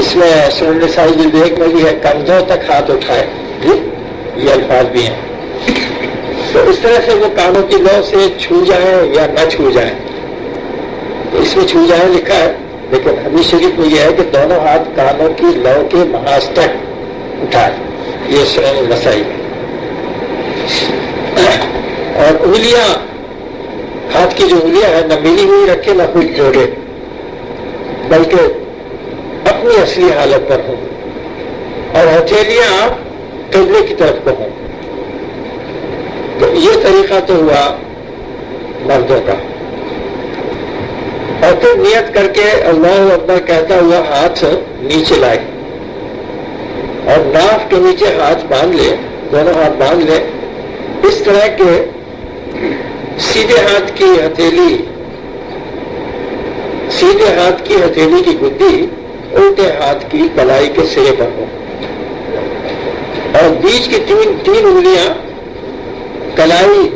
اس میں سنن نسائی جلد 1 میں بھی ہے کندھوں تک ہاتھ اٹھائے، یہ الفاظ بھی ہیں۔ تو اس طرح سے وہ کانوں کی لو سے چھو جائیں یا نہ چھو جائیں، تو اس میں چھو جائیں لکھا ہے، لیکن حدیث شریف میں یہ ہے کہ دونوں ہاتھ کانوں کی لو کے محاذ تک اٹھائے، یہ سنن نسائی۔ اور انگلیاں، ہاتھ کی جو انگلیاں ہیں نہ ملی ہوئی رکھے نہ کچھ جوڑے، بلکہ اپنی اصلی حالت پر ہوں، اور ہتھیلیاں قبلے کی طرف کو ہوں۔ تو یہ طریقہ تو ہوا مردوں کا۔ اور پھر نیت کر کے اللہ اکبر کہتا ہوا ہاتھ نیچے لائے، اور ناف کے نیچے ہاتھ باندھ لے، دونوں ہاتھ باندھ لے، اس طرح کے سیدھے ہاتھ کی ہتھیلی کی گدی الٹے ہاتھ کی کلائی کے سرے پر ہو، اور بیچ کی تین انگلیاں کلائی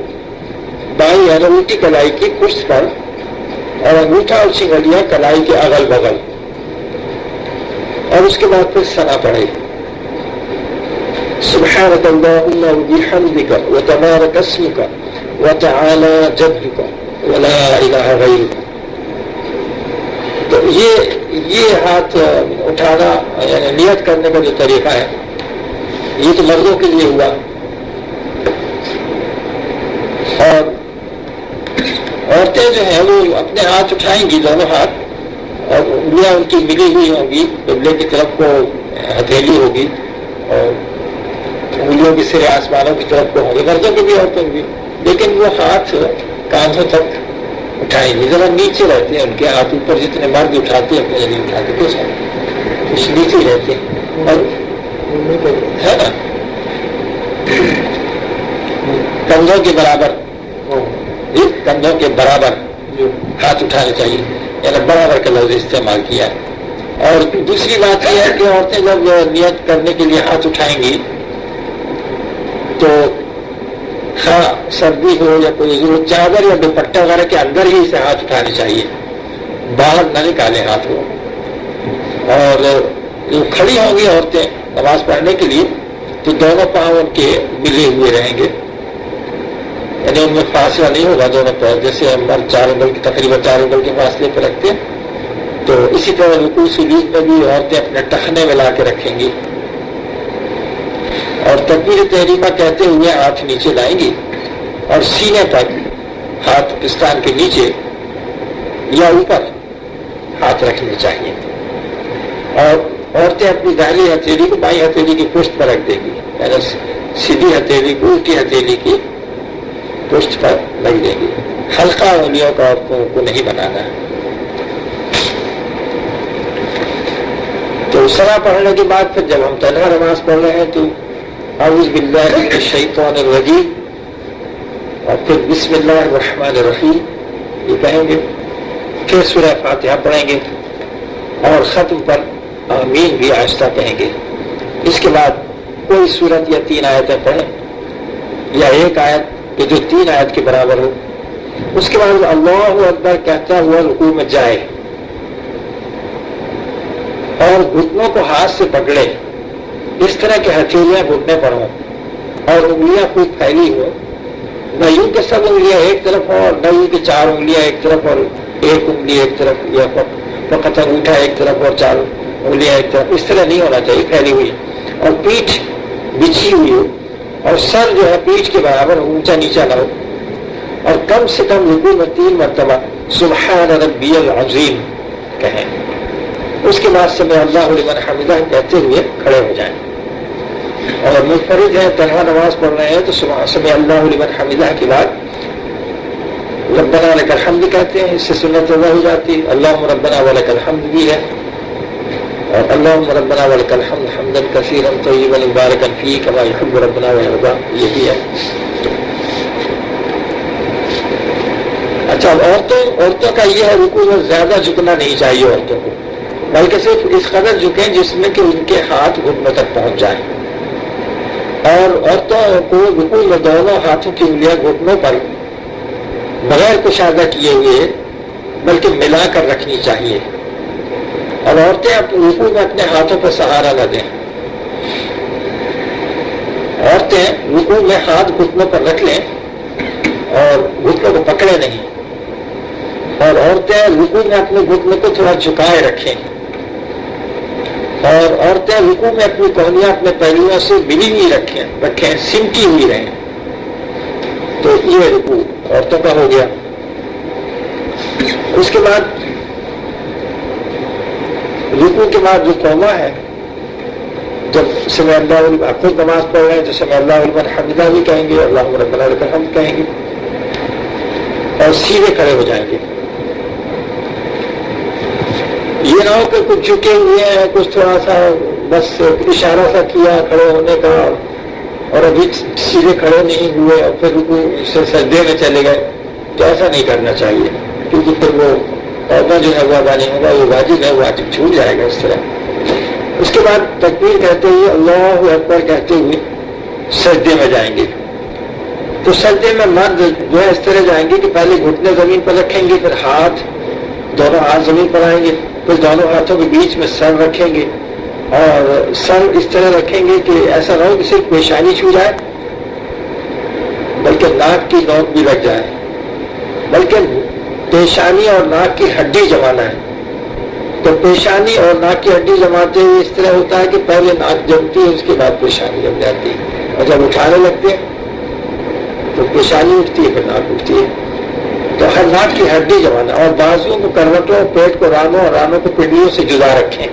بائیں یعنی الٹی کلائی کی پشت پر، اور انگوٹھا اور چنگلیاں کلائی کے اگل بغل، اور اس کے بعد پھر ثنا پڑے، سبحانک اللہم وبحمدک وتبارک اسمک وتعالی جدک ولا الہ غیرک۔ تو یہ ہاتھ اٹھانا یعنی نیت کرنے کا جو طریقہ ہے یہ تو مردوں کے لیے ہوا، اور عورتیں جو ہیں وہ اپنے ہاتھ اٹھائیں گی، دونوں ہاتھ، اور انگلیاں ان کی ملی ہوئی ہوں گی، قبلے کی طرف کو ہتھیلی ہوگی، اور انگلیوں کے سرے آسمانوں کی طرف کو ہوں گے، مردوں کے بھی عورتوں کے بھی، لیکن وہ ہاتھ کاندھوں تک اٹھائیں گے، ذرا نیچے رہتے ہیں ان کے ہاتھ، اوپر جتنے مرد اٹھاتے ہیں اپنے نہیں اٹھاتے، کچھ نیچے رہتے ہیں، اور ہے نا کندھوں کے برابر، کندھوں کے برابر ہاتھ اٹھانے چاہیے، یعنی برابر کا لفظ استعمال کیا ہے۔ اور دوسری بات یہ ہے کہ عورتیں جب نیت کرنے کے لیے ہاتھ اٹھائیں گی تو سردی ہو یا کوئی ضرورت، چادر یا دوپٹہ وغیرہ کے اندر ہی اسے ہاتھ اٹھانے چاہیے، باہر نہ نکالیں ہاتھ کو. اور جو کھڑی ہوں گی عورتیں نماز پڑھنے کے لیے تو دونوں پاؤں ان کے ملے ہوئے رہیں گے، یعنی ان میں فاصلہ نہیں ہوگا دونوں پاؤں. جیسے ہم 4 انگل کی تقریباً 4 انگل کے فاصلے پہ رکھتے ہیں، تو اسی طرح رکوع سجود میں بھی عورتیں اپنے ٹخنے ملا کے رکھیں گی. اور تکبیر تحریمہ کہتے ہوئے ہاتھ نیچے لائیں گی اور سینے پر ہاتھ پستان کے نیچے یا اوپر ہاتھ رکھنے چاہیے. اور عورتیں اپنی داہنی ہتھیلی کو بائیں ہتھیلی کی پشت پر رکھ دیں گی، یعنی سیدھی ہتھیلی کو الٹی ہتھیلی کی پشت پر رکھ دیں گی. حلقہ انگلیوں کا عورتوں کو نہیں بنانا ہے. تو سرا پڑھنے کے بعد پھر جب ہم تنہا نماز پڑھ رہے ہیں تو اعوذ باللہ من الشیطان الرجیم اور پھر بسم اللہ الرحمن الرحیم یہ کہیں گے. پھر سورہ فاتحہ پڑھیں گے اور ختم پر آمین بھی آہستہ کہیں گے. اس کے بعد کوئی سورت یا 3 آیتیں پڑھیں یا ایک آیت کہ جو 3 آیت کے برابر ہو. اس کے بعد اللہ اکبر کہتا ہوا رکوع میں جائے اور گھٹنوں کو ہاتھ سے پکڑے، اس طرح کے ہتھیلیاں گھٹنے پر ہوں اور انگلیاں خوب پھیلی ہو. نہ یوں کہ سب انگلیاں ایک طرف ہوں اور نہ یوں کہ 4 انگلیاں ایک طرف اور ایک انگلی ایک طرف، یا فقط انگوٹھا ایک طرف اور 4 انگلیاں ایک طرف. اس طرح نہیں ہونا چاہیے، پھیلی ہوئی. اور پیٹھ بچھی ہوئی ہو اور سر جو ہے پیٹھ کے برابر اونچا نیچا نہ ہو. اور کم سے کم رکوع میں 3 مرتبہ سبحان ربی العظیم کہیں. اس کے بعد سمع اللہ لمن حمدہ کہتے ہوئے کھڑے ہو جائیں. اور منفرد ہے تنہا نماز پڑھ رہے ہیں تو سمع اللہ لمن حمدہ کے بعد ربنا لک الحمد کہتے ہیں. اس سے سنت ادا ہو جاتی ہے. اللہم ربنا ولک الحمد بھی ہے اور اللہم ربنا ولک الحمد حمدا کثیرا طیبا مبارکا فیہ کما یحب ربنا ویرضا یہ بھی ہے. اچھا عورتوں کا یہ ہے رکوع میں زیادہ جھکنا نہیں چاہیے عورتوں کو، بلکہ صرف اس قدر جھکیں جس میں کہ ان کے ہاتھ گھٹنوں تک پہنچ جائیں. اور عورتوں کو رکوع میں دونوں ہاتھوں کی انگلیاں گھٹنوں پر بغیر کشادہ کیے ہوئے بلکہ ملا کر رکھنی چاہیے. اور عورتیں رکوع میں اپنے ہاتھوں پر سہارا نہ دیں. عورتیں رکوع میں ہاتھ گھٹنوں پر رکھ لیں اور گھٹنوں کو پکڑے نہیں. اور عورتیں رکوع میں اپنے گھٹنوں کو تھوڑا جھکائے رکھیں. اور عورتیں رکوع میں اپنی کوہنیاں اپنے پہلوؤں سے ملی ہوئی رکھیں سمٹی ہوئی رہیں. تو یہ رکوع عورتوں کا ہو گیا. اس کے بعد رکوع کے بعد جو قوما ہے، جب سمع اللہ خود نماز پڑھ رہے ہیں تو سمع اللہ لمن حمدہ بھی کہیں گے، اللہم ربنا لک الحمد کہیں گے اور سیدھے کھڑے ہو جائیں گے. یہ نہ ہو کہ کچھ جھکے ہوئے ہیں، کچھ تھوڑا سا بس اشارہ سا کیا کھڑے ہونے کا اور ابھی سیدھے کھڑے نہیں ہوئے اور پھر رکوع سے سجدے میں چلے گئے. تو ایسا نہیں کرنا چاہیے، کیونکہ پھر وہ توبہ جو ہے وہ ادا نہیں ہوگا، وہ واجب ہے، واجب چھوٹ جائے گا اس طرح. اس کے بعد تکبیر کہتے ہوئے اللہ اکبر کہتے ہوئے سجدے میں جائیں گے. تو سجدے میں مرد جو ہے اس طرح جائیں گے کہ پہلے گھٹنے زمین پر رکھیں گے، پھر دونوں ہاتھ زمین پر آئیں گے، پھر دونوں ہاتھوں کے بیچ میں سر رکھیں گے اور سر اس طرح رکھیں گے کہ ایسا نہ ہو کہ صرف پیشانی چھو جائے بلکہ ناک کی نوک بھی لگ جائے، بلکہ پیشانی اور ناک کی ہڈی جمانا ہے. تو پیشانی اور ناک کی ہڈی جماتے ہوئے اس طرح ہوتا ہے کہ پہلے ناک جمتی ہے، اس کے بعد پیشانی جم جاتی ہے، اور جب اٹھانے لگتے ہیں تو پیشانی اٹھتی ہے پھر ناک اٹھتی ہے. تو ہر ناک کی ہڈی جمانا. اور بازوؤں کو کروٹوں، پیٹ کو رانوں اور رانوں کو پنڈلیوں سے جدا رکھیں.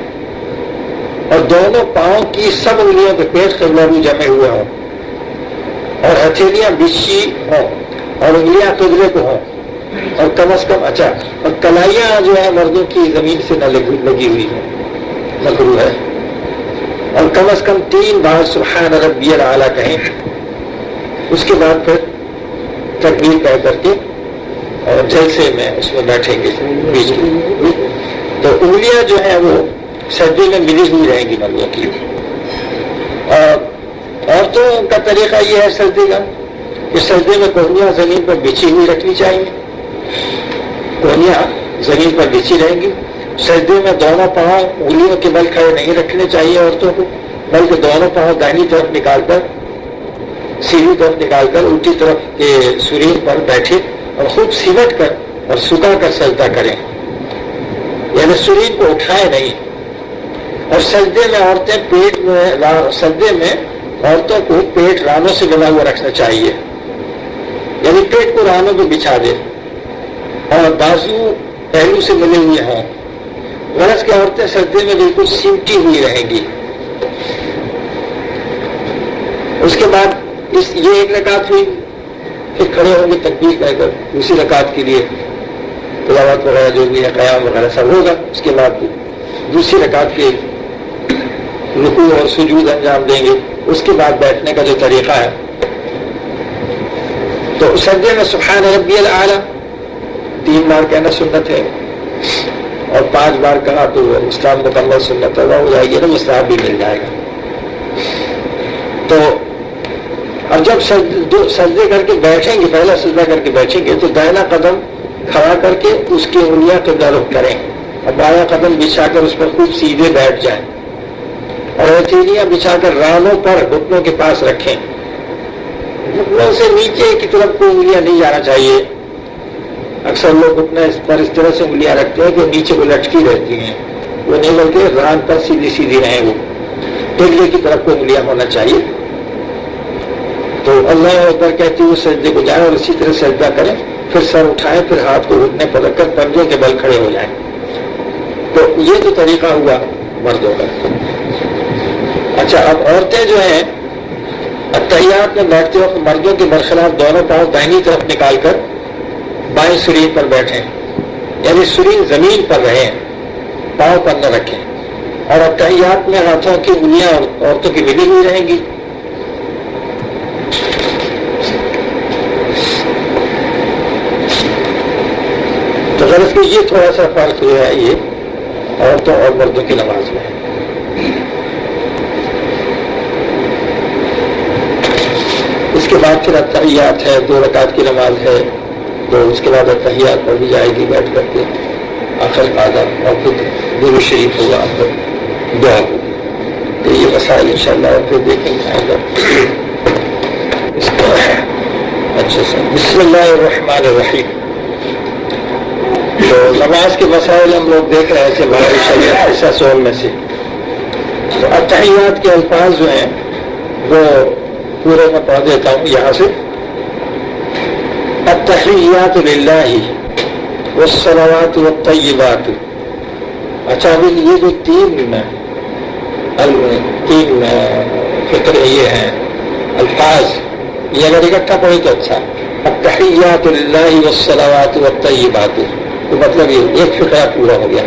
اور دونوں پاؤں کی سب انگلیوں کے پیٹ قبلہ بھی جمے ہوئے ہوں اور ہتھیلیاں بچھی ہوں اور انگلیاں قبلے کو ہوں. اور کم از کم اور کلائیاں جو ہے مردوں کی زمین سے نہ لگی ہوئی ہیں، مکروہ ہے. اور کم از کم 3 بار سبحان ربی الاعلیٰ کہیں. اس کے بعد پھر تکبیر کہہ کر کے اور جلسے میں اس میں بیٹھیں گے بیچ میں. تو انگلیاں جو ہیں وہ سجدے میں ملی ہوئی رہیں گی مردوں کی. اور عورتوں کا طریقہ یہ ہے سجدے کا کہ سجدے میں کوہنیاں زمین پر بچھی ہوئی رکھنی چاہیے. کوہنیاں زمین پر بچھی رہیں گی. سجدے میں دونوں پاؤں انگلیوں کے بل کھڑے نہیں رکھنے چاہیے عورتوں کو، بلکہ دونوں پاؤں دائنی طرف نکال کر، سیدھی طرف نکال کر الٹی طرف کے سرین پر بیٹھے اور خوب سمٹ کر اور سکا کر سجدہ کریں، یعنی سرین کو اٹھائے نہیں. اور سجدے میں سجدے میں عورتوں کو پیٹ رانوں سے ملا ہوا رکھنا چاہیے، یعنی پیٹ کو رانوں پہ بچھا دے اور بازو پہلو سے ملے ہوئے ہوں. غرض کی عورتیں سجدے میں بالکل سمٹی ہوئی رہیں گی. اس کے بعد یہ ایک رکعت ہوئی، پھر کھڑے ہوں گے تکبیر کہہ کر دوسری رکعت کے لیے تلاوت وغیرہ جو بھی ہے قیام وغیرہ سب ہوگا. اس کے بعد دوسری رکعت کے رکوع اور سجود انجام دیں گے. اس کے بعد بیٹھنے کا جو طریقہ ہے، تو سجدے میں سبحان ربی الاعلیٰ 3 بار کہنا سنت ہے، اور 5 بار کہا تو اسلام مکمل سنت ادا ہو جائے گی نا، مستحب بھی مل جائے گا. تو اب جب سجدے کر کے بیٹھیں گے، پہلا سجدہ کر کے بیٹھیں گے، تو دائنا قدم کھڑا کر کے اس کی انگلیاں قبلہ رخ کریں اور بایاں قدم بچھا کر اس پر خوب سیدھے بیٹھ جائیں اور ہتھیلیاں بچھا کر رانوں پر گھٹنوں کے پاس رکھیں. گھٹنوں سے نیچے کی طرف کو انگلیاں نہیں جانا چاہیے. اکثر لوگ گھٹنے پر اس طرح سے انگلیاں رکھتے ہیں کہ نیچے کو لٹکی رہتی ہیں، وہ نہیں بلکہ ران پر سیدھی سیدھی رہیں، وہ ٹیلے کی طرف کو انگلیاں ہونا چاہیے. تو اللہ اکبر کہتے ہوئے سجدے کو جائیں اور اسی طرح سجدہ کریں، پھر سر اٹھائیں، پھر ہاتھ کو گھٹنے پر رکھ کر پنجوں کے بل کھڑے ہو جائیں. تو یہ تو طریقہ ہوا مردوں کا. اچھا، اب عورتیں جو ہیں اتحیات میں بیٹھتے وقت مردوں کے برخلاف دونوں پاؤں دائنی طرف نکال کر بائیں سرین پر بیٹھیں، یعنی سرین زمین پر رہیں، پاؤں پر نہ رکھیں. اور اتحیات میں ہاتھوں کی انگلیاں عورتوں کی ملی ہوئی رہیں گی. تو غرض کہ یہ تھوڑا سا فرق جو ہے یہ عورتوں اور مردوں کی نماز میں ہے. اس کے بعد پھر اتحیات ہے، 2 رکعت کی نماز ہے، تو اس کے بعد اتحیات پڑھی جائے گی بیٹھ کر کے آخر قاعدہ، اور پھر درود شریف ہوگا، پھر دعا ہوگی. تو یہ مسائل انشاءاللہ اور پھر دیکھیں گے. اس کو اچھا سا بسم اللہ الرحمن الرحیم. تو نماز کے مسائل ہم لوگ دیکھ رہے تھے بہت شریعت ایسا سول میں سے. تو اتحیات کے الفاظ جو ہیں وہ پورے میں پڑھ دیتا ہوں یہاں سے. التحیات للہ والصلوات والطیبات. اچھا، ابھی یہ جو تین فکر یہ ہیں الفاظ، یہ اگر اکٹھا پڑھے تو اچھا. التحیات للہ والصلوات والطیبات، تو مطلب یہ ایک فقرہ پورا ہو گیا.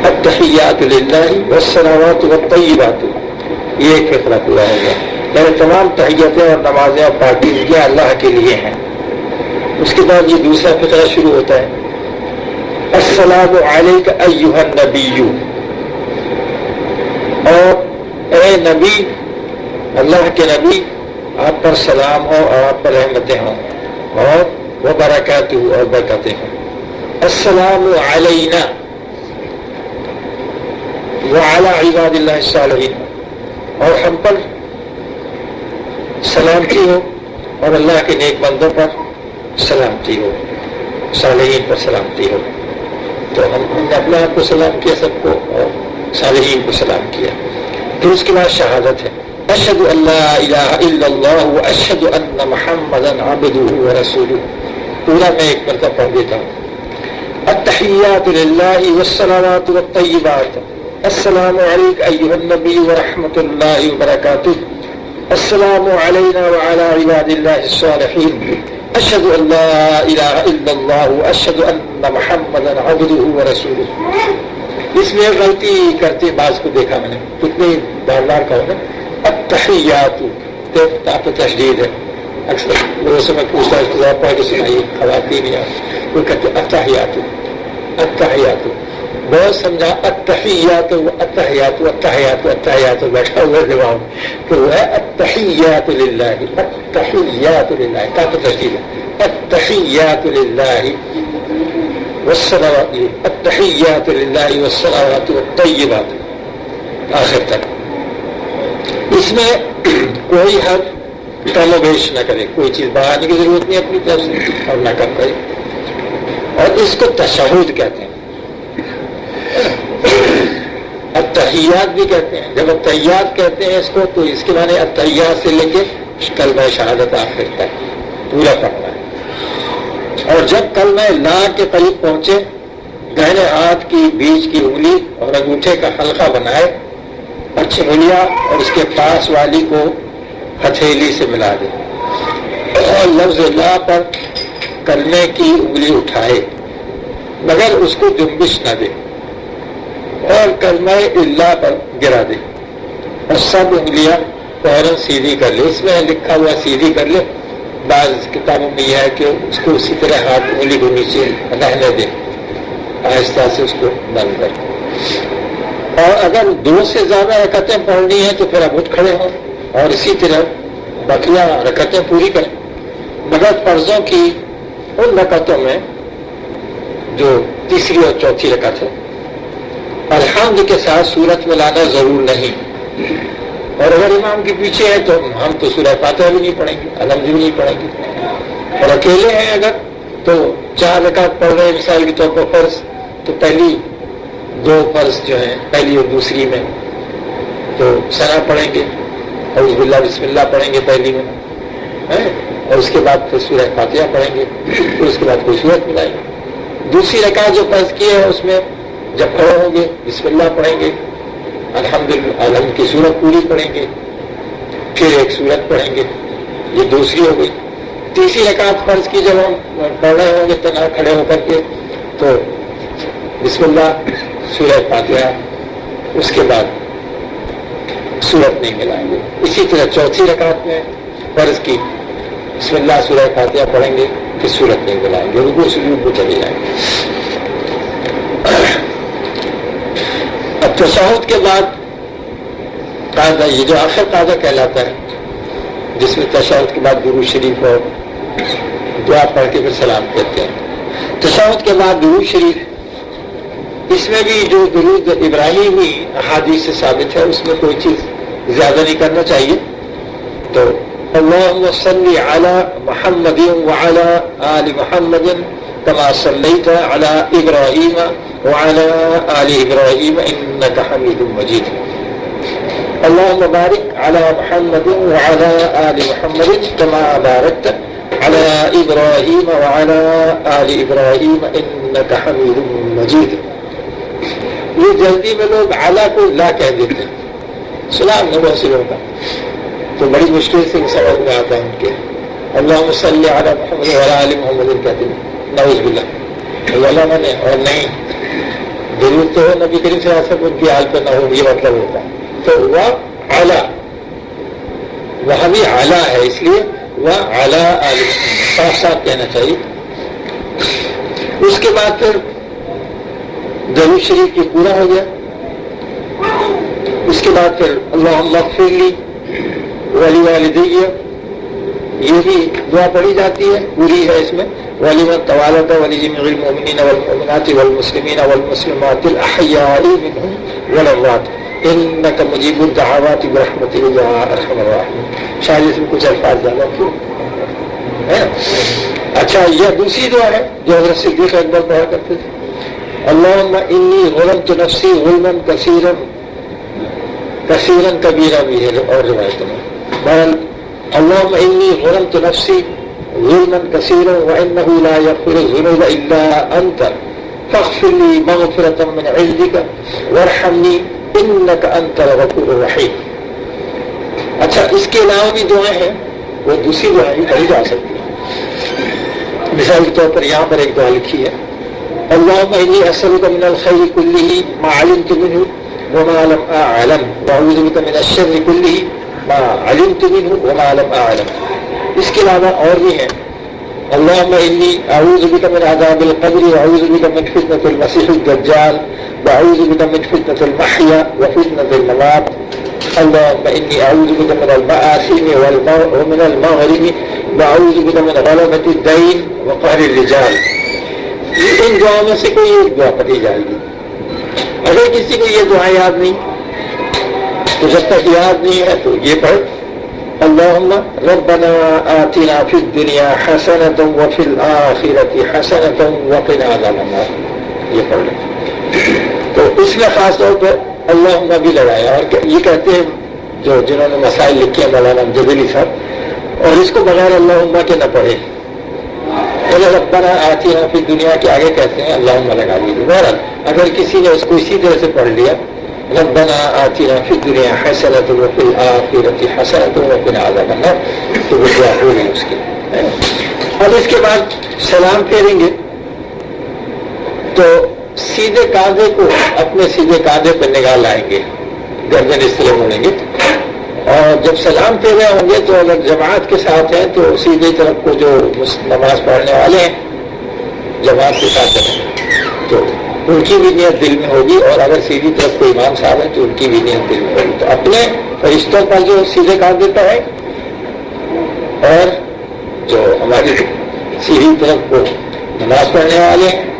التحیات للہ والصلوات والطیبات، یہ ایک فقرہ پورا ہو گیا. یعنی تمام تحیتیں اور نمازیں اور پاکیزگیاں اللہ کے لیے ہیں. اس کے بعد یہ دوسرا فقرہ شروع ہوتا ہے. السلام علیک ایھا النبی، اور اے نبی، اللہ کے نبی، آپ پر سلام ہو اور آپ پر رحمتیں ہوں اور وہ برکاتہ اور برکتیں ہوں. السلام علینا وعلی عباد اللہ الصالحین، اور ہم پر سلامتی ہو اور اللہ کے نیک بندوں پر سلامتی ہو، صالحین پر سلامتی ہو. تو ہم نے اپنے آپ کو سلام کیا، سب کو، اور صالحین کو سلام کیا. پھر اس کے بعد شہادت ہے. اشہد ان لا الہ الا اللہ واشہد ان محمدا عبدہ ورسولہ. پورا میں ایک مرتبہ پڑھ دیتا ہوں. التحیات للہ والصلوات والطیبات. السلام علیک ایھا النبی ورحمۃ اللہ وبرکاتہ. السلام علینا وعلی عباد اللہ الصالحین. اشہد ان لا الہ الا اللہ واشہد ان محمدا عبدہ ورسولہ. اس میں غلطی کرتے بعض کو دیکھا میں نے، کتنی بار بار کہوں گا التحیات، تو تشدید ہے. اکثر لوگوں سے میں پوچھتا ہوں پڑھ کے سنائیے، خواتین یا وہ کہتے التحیات التحیات. بہت سمجھا التحیات التحیات التحیات التحیات، بیٹھا ہوا جواب کہ وہ ہے التحیات للہ. التحیات للہ، تا تشدید ہے. التحیات للہ والصلوات التحیات للہ والصلوات الطیبات آخر تک. اس میں کوئی حرف کم و بیش نہ کرے, کوئی چیز بڑھانے کی ضرورت نہیں اپنی طرف سے اور نہ کم کرے. اور اس کو تشہد کہتے ہیں, التحیات بھی کہتے ہیں. جب التحیات کہتے ہیں اس کو تو اس کے معنی التحیات سے لے کے کلمہ شہادت آخر تک پورا پڑھنا ہے. اور جب کلمہ لا کے قریب پہنچے دائنے ہاتھ کی بیچ کی انگلی اور انگوٹھے کا حلقہ بنائے, اچھی انگلیاں اور اس کے پاس والی کو ہتھیلی سے ملا دے اور لفظ لا پر کلمے کی انگلی اٹھائے مگر اس کو جنبش نہ دے اور کلمہ اللہ پر گرا دے اور سب انگلیاں فوراً سیدھی کر لے. اس میں لکھا ہوا سیدھی کر لے, بعض کتابوں میں یہ ہے کہ اس کو اسی طرح ہاتھ انگلی کو نیچے رہنے دے, آہستہ سے اس کو بند کر. اور اگر 2 سے زیادہ رکعتیں پڑھنی ہیں تو پھر اب اٹھ کھڑے ہوں اور اسی طرح بقیہ رکعتیں پوری کریں. مگر فرضوں کی ان رکعتوں میں جو تیسری اور چوتھی رکعت ہے الحمد کے ساتھ سورت ملانا ضرور نہیں. اور اگر امام کے پیچھے ہے تو ہم تو سورہ فاتحہ بھی نہیں پڑھیں گے, الحمد بھی نہیں پڑھیں گے. اور اکیلے ہیں اگر تو 4 رکعت پڑھ رہے ہیں مثال کے طور پر فرض, تو پہلی 2 فرض جو ہیں پہلی اور دوسری میں تو ثنا پڑھیں گے, اعوذ باللہ بسم اللہ پڑھیں گے پہلی میں, اور اس کے بعد پھر سورہ فاتحہ پڑھیں گے, پھر اس کے بعد کوئی سورت ملائیں گے. دوسری رکعت جو فرض کی ہے اس میں جب کھڑے ہوں گے بسم اللہ پڑھیں گے, الحمد کی سورت پوری پڑھیں گے, پھر ایک سورت پڑھیں گے, یہ دوسری ہو گئی. تیسری رکعت فرض کی جب ہم پڑھ رہے ہوں گے تنہا کھڑے ہو کر کے تو بسم اللہ سورہ فاتحہ, اس کے بعد سورت نہیں ملائیں گے. اسی طرح چوتھی رکعت میں فرض کی بسم اللہ سورہ فاتحہ پڑھیں گے, پھر سورت نہیں ملائیں گے, رکوع سجود کو چلے جائیں گے. اب تشہد کے بعد قاعدہ, یہ جو آخر قاعدہ کہلاتا ہے جس میں تشہد کے بعد درود شریف اور دعا پڑھ کے پھر سلام کہتے ہیں. تشہد کے بعد درود شریف, اس میں بھی جو درود ابراہیمی احادیث سے ثابت ہے اس میں کوئی چیز زیادہ نہیں کرنا چاہیے. تو اللہم صلی علی محمد وعلی آل محمد کما صلیت علی ابراہیم وعلی آل ابراہیم انک حمید مجید. اللہم بارک علی محمد وعلی آل محمد کما بارکت علی ابراہیم وعلی آل ابراہیم انک حمید مجید. یہ جلدی میں لوگ اعلیٰ کو لا کہہ دیتے ہیں, سلام ہے بہت سے لوگوں کا, تو بڑی مشکل سے سمجھ میں آتا ہے ان کے. اللہم صلی علی محمد وعلی آل محمد کہتے ہیں, نعوذ باللہ اللہ نے, اور نہیں درود تو نبی کریم صلی اللہ علیہ وسلم ان کی حال پہ نہ ہو, یہ مطلب ہوتا ہے. تو وہ اعلیٰ, وہاں بھی اعلیٰ ہے اس لیے وہ اعلیٰ صاف صاف کہنا چاہیے. اس کے بعد پھر درود شریف کی پورا ہو گیا. اس کے بعد پھر اللہم اغفر لی ولی والدی, یہ بھی دعا پڑھی جاتی ہے, پوری ہے اس میں. ولمن توالد ولجميع المؤمنين والمؤمنات والمسلمين والمسلمات الأحياء منهم والأموات إنك مجيب الدعوات برحمتك يا أرحم الراحمين. شاید اس میں کچھ الفاظ زیادہ کیوں ہے. اچھا, یہ دوسری دعا ہے جو حضرت صدیق اکبر پڑھا کرتے تھے. اللہم انی ظلمت نفسی ظلما کثیرا کبیرا بھی ہے اور روایت میں. اللہم انی ظلمت نفسی ظلما کثیرا وانہ لا یغفر الذنوب الا انت فاغفر لی مغفرۃ من عندک وارحمنی انک انت الغفور الرحیم. اچھا, اس کے علاوہ بھی دعائیں ہیں, وہ دوسری دعائیں بھی پڑھی جا سکتی ہیں. مثال کے طور پر یہاں پر ایک دعا لکھی ہے, اللہم انی اسألک من الخیر کلہ ما علمت منہ وما لم اعلم واعوذ بک من الشر کلہ ما علمت منہ وما لم اعلم. اس کے علاوہ اور بھی ہیں. اللہم انی اعوذ بک من عذاب القبر واعوذ بک من فتنة المسیح الدجال واعوذ بک من فتنة المحیا وفتنة الممات. اللہم انی اعوذ بک من المآثم ومن المغرم واعوذ بک من غلبة الدین وقہر الرجال. ان دعاؤں میں سے کوئی ایک دعا پڑھی جائے گی. اگر کسی کو یہ دعا یاد نہیں تو جب تک یاد نہیں ہے تو یہ پڑھ اللہم ربنا آتنا فی الدنیا حسنۃ وفی الآخرۃ حسنۃ وقنا عذاب النار، یہ پڑھ لیں. تو اس میں خاص طور پر اللہم بھی لگایا. اور یہ کہتے ہیں جنہوں نے مسائل لکھے ہیں مولانا امجد علی صاحب، اور اس کو بغیر اللہم کے نہ پڑھے. ربنا آتنا فی الدنیا کے آگے کہتے ہیں اللہم لگا لیجیے. بہرحال اگر کسی نے اس کو اسی طرح سے پڑھ لیا ربنا آتنا فی الدنیا حسنۃ وفی الآخرۃ حسنۃ وقنا عذاب النار، تو وہ دعا ہوگی اس کی. اب اس کے بعد سلام پھیریں گے تو سیدھے کاندھے کو اپنے سیدھے کاندھے پر نگاہ لائیں گے، گردن اس طرح موڑیں گے. اور جب سلام پھیرے ہوں گے تو اگر جماعت کے ساتھ ہیں تو سیدھے طرف کو جو نماز پڑھنے والے ہیں جماعت کے ساتھ ہیں تو ان کی بھی نیت دل میں ہوگی، اور اگر سیدھی طرف کوئی امام صاحب ہے تو ان کی بھی نیت دل میں ہوگی. تو اپنے فرشتوں پر جو سیدھے کاندھے پر ہے اور جو ہماری سیدھی طرف کو نماز پڑھنے والے ہیں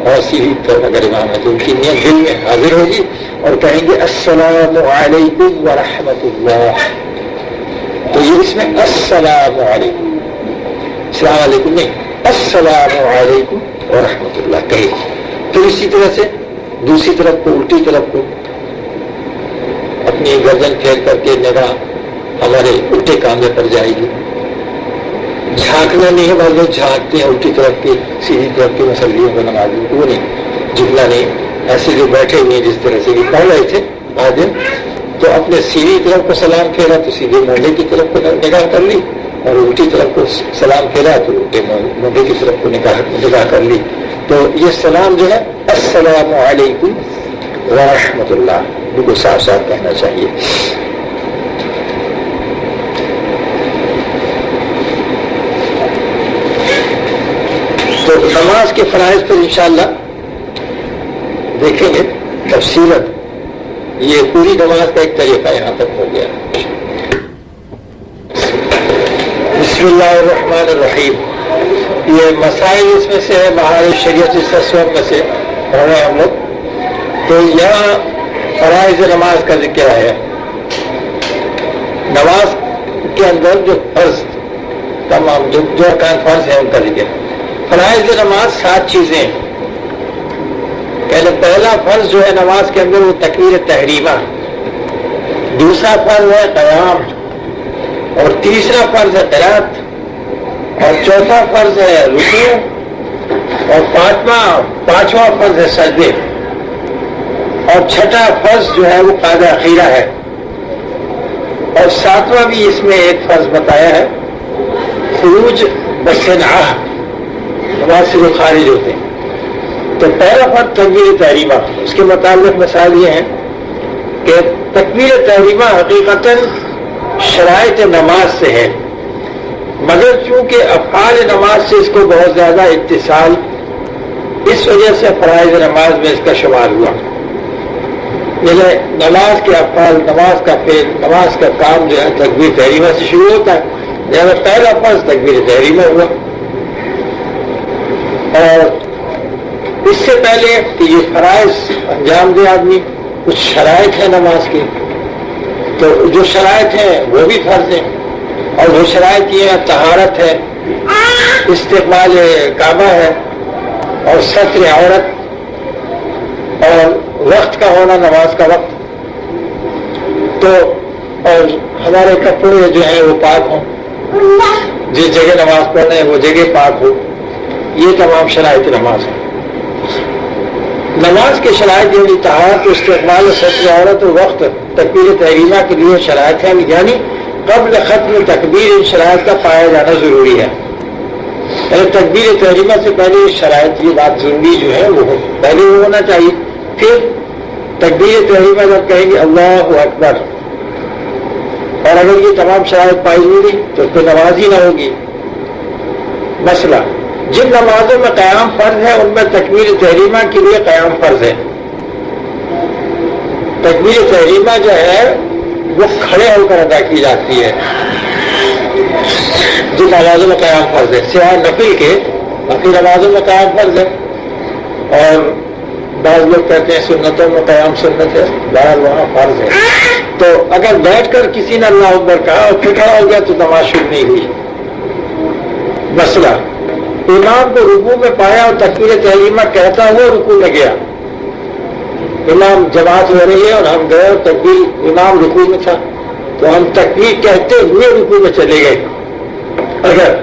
اور سیدھی طرف اگر امام ہے تو ان کی نیت دل میں حاضر ہوگی اور کہیں گے السلام علیکم ورحمۃ اللہ. تو یہ اس میں السلام علیکم، السلام علیکم نہیں، السلام علیکم ورحمۃ اللہ کہیں. پھر اسی طرح سے دوسری طرف کو الٹی طرف کو اپنی گردن پھیر کر کے نگاہ ہمارے الٹے کاندھے پر جائے گی. جھانکنا نہیں ہے، بعض لوگ جھانکتے ہیں الٹی طرف کے سیدھی طرف کے مسلیوں کو نمازی، وہ نہیں، جھکنا نہیں. ایسے جو بیٹھے ہوئے جس طرح سے پڑھ رہے تھے آج تو اپنے سیدھی طرف کو سلام پھیرا تو سیدھے موڈے کی طرف کو نگاہ کر لی، اور الٹی طرف کو سلام پھیرا تو الٹے موڈے کی طرف کو نگاہ کر لی. تو یہ سلام جو ہے السلام علیکم ورحمۃ اللہ بالکل صاف صاف کہنا چاہیے. تو نماز کے فرائض پر انشاءاللہ دیکھیں گے تفصیلاً. یہ پوری نماز کا ایک طریقہ یہاں تک ہو گیا. بسم اللہ الرحمن الرحیم. یہ مسائل اس میں سے ہے بہار شریعت التصوف میں سے پڑھ رہے ہیں ہم لوگ. تو یہاں فرائض نماز کا ذکر ہے. نماز کے اندر جو فرض تمام جو ارکان فرض ہیں ان کا ذکر. فرائض نماز 7 چیزیں ہیں. یعنی پہلا فرض جو ہے نماز کے اندر وہ تکبیر تحریمہ، دوسرا فرض ہے قیام، اور تیسرا فرض ہے قرات، اور چوتھا فرض ہے رکوع، اور پانچواں فرض ہے سجدے، اور چھٹا فرض جو ہے وہ قاعدہ اخیرہ ہے، اور ساتواں بھی اس میں ایک فرض بتایا ہے خروج بصنعہ، نماز سے جو خارج ہوتے ہیں. تو پہلا فرض تکبیر تحریمہ. اس کے متعلق مسائل یہ ہیں کہ تکبیر تحریمہ حقیقتاً شرائط نماز سے ہے، مگر چونکہ افعال نماز سے اس کو بہت زیادہ اتصال، اس وجہ سے فرائض نماز میں اس کا شمار ہوا. یعنی نماز کے افعال، نماز کا فعل، نماز کا کام جو ہے تکبیر تحریمہ سے شروع ہوتا ہے، لہذا پہلا فرض تکبیر تحریمہ ہوا. اور اس سے پہلے کہ یہ فرائض انجام دے آدمی، کچھ شرائط ہیں نماز کی، تو جو شرائط ہیں وہ بھی فرض ہیں. اور وہ شرائط یہ ہے طہارت ہے، استقبال کعبہ ہے، اور ستر عورت، اور وقت کا ہونا نماز کا وقت. تو اور ہمارے کپڑے جو ہیں وہ پاک ہوں، جس جگہ نماز پڑھنا ہے وہ جگہ پاک ہو. یہ تمام شرائط نماز ہیں. نماز کے شرائط یعنی طہارت، استقبال، ستر عورت اور وقت تکبیر تحریمہ کے لیے شرائط ہیں، یعنی قبل ختم تکبیر ان شرائط کا پایا جانا ضروری ہے. یعنی تکبیر تحریمہ سے پہلے شرائط، یہ بات ضروری جو ہے وہ پہلے وہ ہونا چاہیے. پھر تکبیر تحریمہ جب کہیں گے اللہ اکبر، اور اگر یہ تمام شرائط پائی ہوئی تو پھر نماز ہی نہ ہوگی. مسئلہ جن نمازوں میں قیام فرض ہے ان میں تکبیر تحریمہ کے لیے قیام فرض ہے. تکبیر تحریمہ جو ہے وہ کھڑے ہو کر ادا کی جاتی ہے. جن نمازوں میں قیام فرض ہے سوائے نفل کے، باقی نمازوں میں قیام فرض ہے. اور بعض لوگ کہتے ہیں سنتوں میں قیام سنت ہے، بعض وہاں فرض ہے. تو اگر بیٹھ کر کسی نے اللہ اکبر کہا اور پھر کھڑا ہو گیا تو نماز شروع نہیں ہوئی. مسئلہ امام کو رکوع میں پایا اور تکبیر تحریمہ کہتا ہوا رکوع میں گیا. امام جماعت ہو رہی ہے اور ہم گئے اور تکبیر امام رکوع میں تھا تو ہم تکبیر کہتے ہوئے رکوع میں چلے گئے. اگر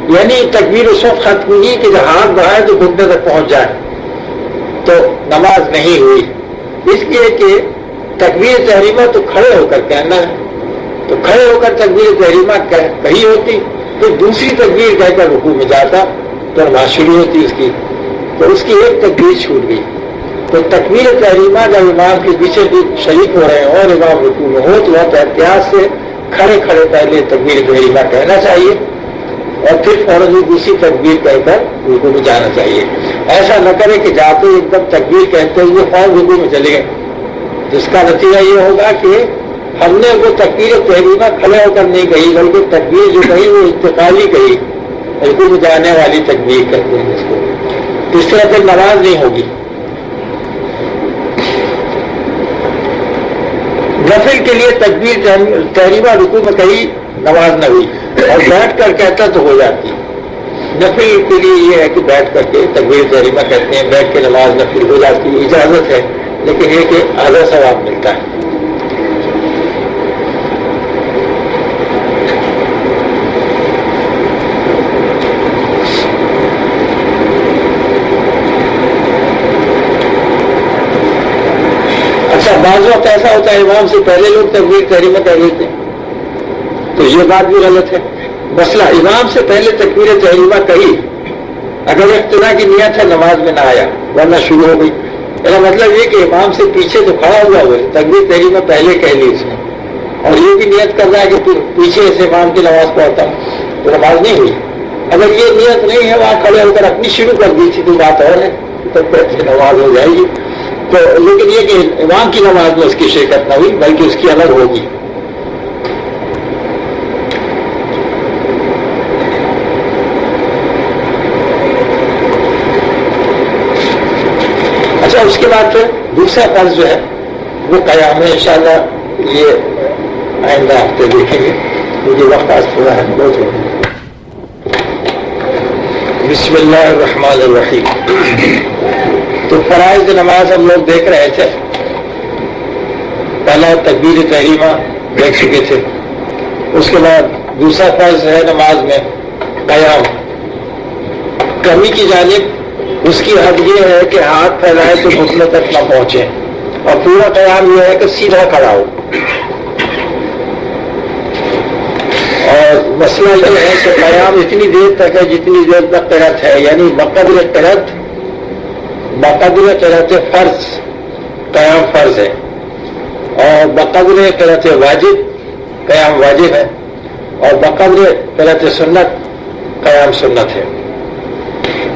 یعنی تکبیر اس وقت ختم ہوئی کہ جب ہاتھ بڑھائے تو گھٹنے تک پہنچ جائے تو نماز نہیں ہوئی. اس لیے کہ تکبیر تحریمہ تو کھڑے ہو کر کہنا ہے، تو کھڑے ہو کر تکبیر تحریمہ کہی ہوتی پھر دوسری تکبیر کہہ کر رکوع میں جاتا تو نماز شروع ہوتی اس کی، تو اس کی ایک تکبیر چھوٹ گئی. تو تکبیر تحریمہ جب امام کے پیچھے بھی شریک ہو رہے ہیں اور امام رکوع میں ہو تو وقت احتیاط سے کھڑے کھڑے پہلے تکبیر تحریمہ کہنا چاہیے اور پھر فوراً دوسری تکبیر کہہ کر رکوع میں جانا چاہیے. ایسا نہ کرے کہ جاتے ایک دم تکبیر کہتے ہوئے فوراً رکوع میں چلے گئے. جس کا نتیجہ یہ ہوگا کہ ہم نے وہ تکبیر تحریمہ کھڑے ہو کر نہیں کہی بلکہ تکبیر جو کہی وہ انتقالی کہی، رکوع میں جانے والی تکبیر کہتے ہیں اس کو. تو اس طرح پھر نماز نہیں ہوگی. نفل کے لیے تکبیر تحریمہ رکوع میں کہی نماز نہ ہوئی اور بیٹھ کر کہتا تو ہو جاتی. نفل کے لیے یہ ہے کہ بیٹھ کر کے تکبیر تحریمہ کہتے ہیں، بیٹھ کے نماز نفل ہو جاتی ہے، اجازت ہے، لیکن یہ کہ آدھا ثواب ملتا ہے. اچھا بعض وقت ایسا ہوتا ہے امام سے پہلے لوگ تکبیر تحریمہ کہہ لیتے ہیں تو یہ بات بھی غلط ہے. مسئلہ امام سے پہلے تکبیر تحریمہ کہی اگر اقتدا کی نیت ہے نماز میں نہ آیا ورنہ شروع ہو گئی. میرا مطلب یہ کہ امام سے پیچھے تو کھڑا ہوا ہوئے تکبیر تحریمہ پہلے کہہ لی اس نے اور یہ بھی نیت کر رہا ہے کہ پیچھے سے امام کی نماز پڑھتا ہوں تو نماز نہیں ہوئی. اگر یہ نیت نہیں ہے وہاں کھڑے ہو کر اپنی شروع کر دی تھی تو بات اور ہے تو پھر نماز ہو جائے گی. تو لیکن یہ کہ امام کی نماز میں اس کی شرکت نہ ہوئی بلکہ اس کی الگ ہوگی. اچھا اس کے بعد پھر دوسرا فرض جو ہے وہ قیام ہے. انشاءاللہ یہ آئندہ ہفتے دیکھیں گے کیونکہ وقت آج تھوڑا ہے بہت ہو گیا. بسم اللہ الرحمن الرحیم. تو فرائض نماز ہم لوگ دیکھ رہے تھے. پہلا تکبیر تحریمہ دیکھ چکے تھے. اس کے بعد دوسرا فرض ہے نماز میں قیام. کمی کی جانب اس کی حد یہ ہے کہ ہاتھ پھیلائے تو گھٹنے تک نہ پہنچے اور پورا قیام یہ ہے کہ سیدھا کھڑا ہو. اور مسئلہ یہ ہے کہ قیام اتنی دیر تک ہے جتنی دیر تک قرت ہے، یعنی بقدر قرت فرض قیام فرض ہے اور بقدر قرت واجب قیام واجب ہے اور بقدر قرت سنت قیام سنت ہے.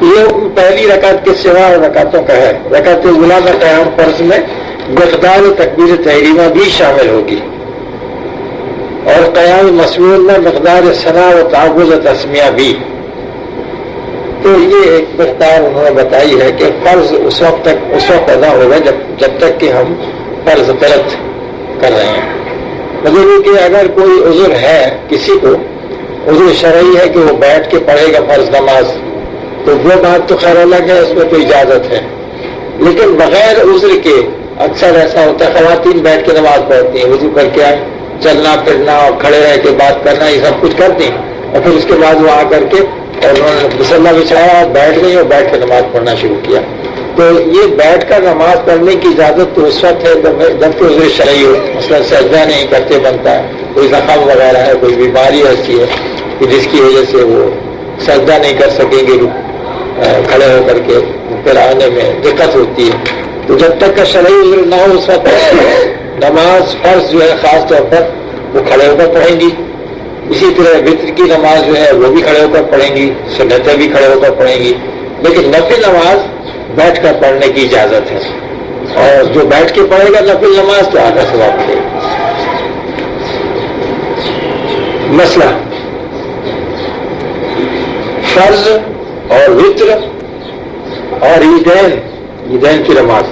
یہ پہلی رکعت کے سوا رکعتوں کا ہے. رکعت اولیٰ کا قیام فرض میں مقدار تکبیر تحریمہ بھی شامل ہوگی اور قیام مسنون میں مقدار ثنا و تعوذ و تسمیہ بھی. تو یہ ایک مقدار انہوں نے بتائی ہے کہ فرض اس وقت ادا ہوگا جب تک کہ ہم فرض قرت کر رہے ہیں. مطلب یہ کہ اگر کوئی عذر ہے کسی کو عذر شرعی ہے کہ وہ بیٹھ کے پڑھے گا فرض نماز تو وہ بات تو خیر الگ ہے، اس میں تو اجازت ہے. لیکن بغیر عذر کے اکثر ایسا ہوتا ہے خواتین بیٹھ کے نماز پڑھتی ہیں، وضو کر کے آئے چلنا پھرنا اور کھڑے رہ کے بات کرنا یہ سب کچھ کرتی ہیں اور پھر اس کے بعد وہ آ کر کے اور انہوں نے مصلی بچھایا اور بیٹھ گئی اور بیٹھ کے نماز پڑھنا شروع کیا. تو یہ بیٹھ کر نماز پڑھنے کی اجازت تو اس وقت ہے جب کہ عذر شرعی ہو. مثلا سجدہ نہیں کرتے بنتا ہے، کوئی زخم وغیرہ ہے، کوئی بیماری ایسی ہے کہ جس کی وجہ سے وہ سجدہ نہیں کر سکیں گے کھڑے ہو کر کے پھر آنے میں دقت ہوتی ہے. تو جب تک کا شرعی عذر نہ ہو اس وقت نماز فرض جو ہے خاص طور پر وہ کھڑے ہو کر پڑھیں گی. اسی طرح وتر کی نماز جو ہے وہ بھی کھڑے ہو کر پڑھیں گی، سنتیں بھی کھڑے ہو کر پڑھیں گی. لیکن نفل نماز بیٹھ کر پڑھنے کی اجازت ہے اور جو بیٹھ کے پڑھے گا نفل نماز تو آدھا ثواب ملے گا. مسئلہ فرض اور وتر اور عیدین کی نماز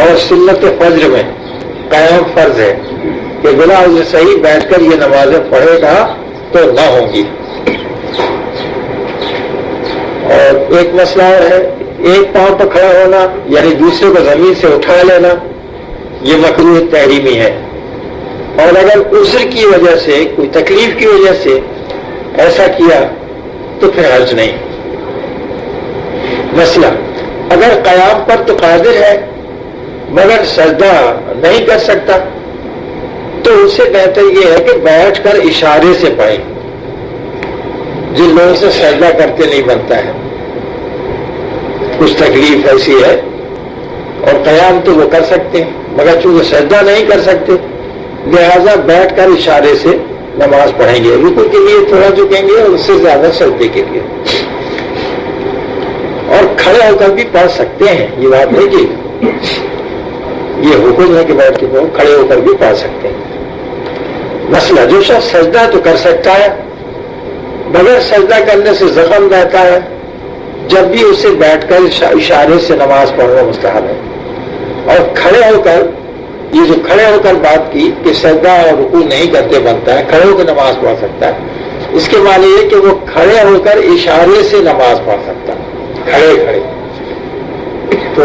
اور سنت فجر میں قیام فرض ہے کہ بلا عذر صحیح بیٹھ کر یہ نمازیں پڑھے گا تو نہ ہوں گی. اور ایک مسئلہ ہے ایک پاؤں پر کھڑا ہونا یعنی دوسرے کو زمین سے اٹھا لینا، یہ مکروہ تحریمی ہے. اور اگر عذر کی وجہ سے کوئی تکلیف کی وجہ سے ایسا کیا تو پھر حرج نہیں. مسئلہ اگر قیام پر تو قادر ہے مگر سجدہ نہیں کر سکتا تو اس سے بہتر یہ ہے کہ بیٹھ کر اشارے سے پڑھیں. جن لوگوں سے سجدہ کرتے نہیں بنتا ہے، کچھ تکلیف ایسی ہے اور قیام تو وہ کر سکتے ہیں مگر چونکہ سجدہ نہیں کر سکتے لہذا بیٹھ کر اشارے سے نماز پڑھیں گے. رکوع کے لیے تھوڑا جھکیں گے اور اس سے زیادہ سجدے کے لیے. اور کھڑے ہو کر بھی پڑھ سکتے ہیں، یہ بات ہے کہ یہ حکم ہے کہ بیٹھ کے کھڑے ہو کر بھی پڑھ سکتے ہیں. مسئلہ جو شخص سجدہ تو کر سکتا ہے مگر سجدہ کرنے سے زخم رہتا ہے، جب بھی اسے بیٹھ کر اشارے سے نماز پڑھنا مستحب ہے. اور کھڑے ہو کر یہ جو کھڑے ہو کر بات کی کہ سجدہ اور رکوع نہیں کرتے بنتا ہے، کھڑے ہو کر نماز پڑھ سکتا ہے، اس کے معنی یہ کہ وہ کھڑے ہو کر اشارے سے نماز پڑھ سکتا ہے. کھڑے تو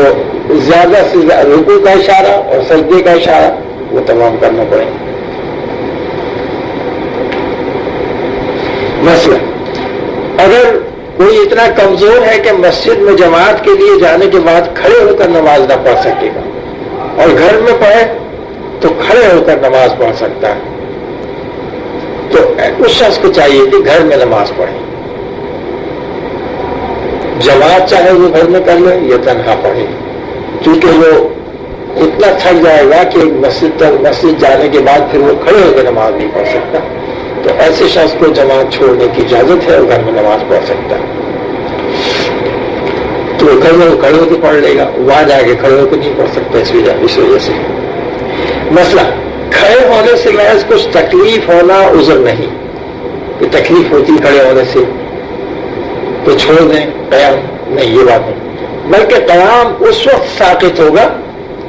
زیادہ سے زیادہ رکوع کا اشارہ اور سجدے کا اشارہ وہ تمام کرنا پڑے گا. مسئلہ اگر کوئی اتنا کمزور ہے کہ مسجد میں جماعت کے لیے جانے کے بعد کھڑے ہو کر نماز نہ پڑھ سکے گا اور گھر میں پڑھے تو کھڑے ہو کر نماز پڑھ سکتا ہے، تو اس شخص کو چاہیے کہ گھر میں نماز پڑھے. جماعت چاہے وہ گھر میں کر لے یا تنہا پڑھے، کیونکہ وہ اتنا تھک جائے گا کہ مسجد جانے کے بعد پھر وہ کھڑے ہو کے نماز نہیں پڑھ سکتا. تو ایسے شخص کو جماعت چھوڑنے کی اجازت ہے اور گھر میں نماز پڑھ سکتا ہے. تو وہ گھر میں وہ کھڑے ہو کے پڑھ لے گا، وہاں جا کے کھڑے ہو کے نہیں پڑھ سکتا اس وجہ سے. مسئلہ کھڑے ہونے سے محض کچھ تکلیف ہونا عذر نہیں کہ تکلیف ہوتی کھڑے ہونے سے تو چھوڑ دیں قیام، نہیں یہ بات نہیں، بلکہ قیام اس وقت ساقط ہوگا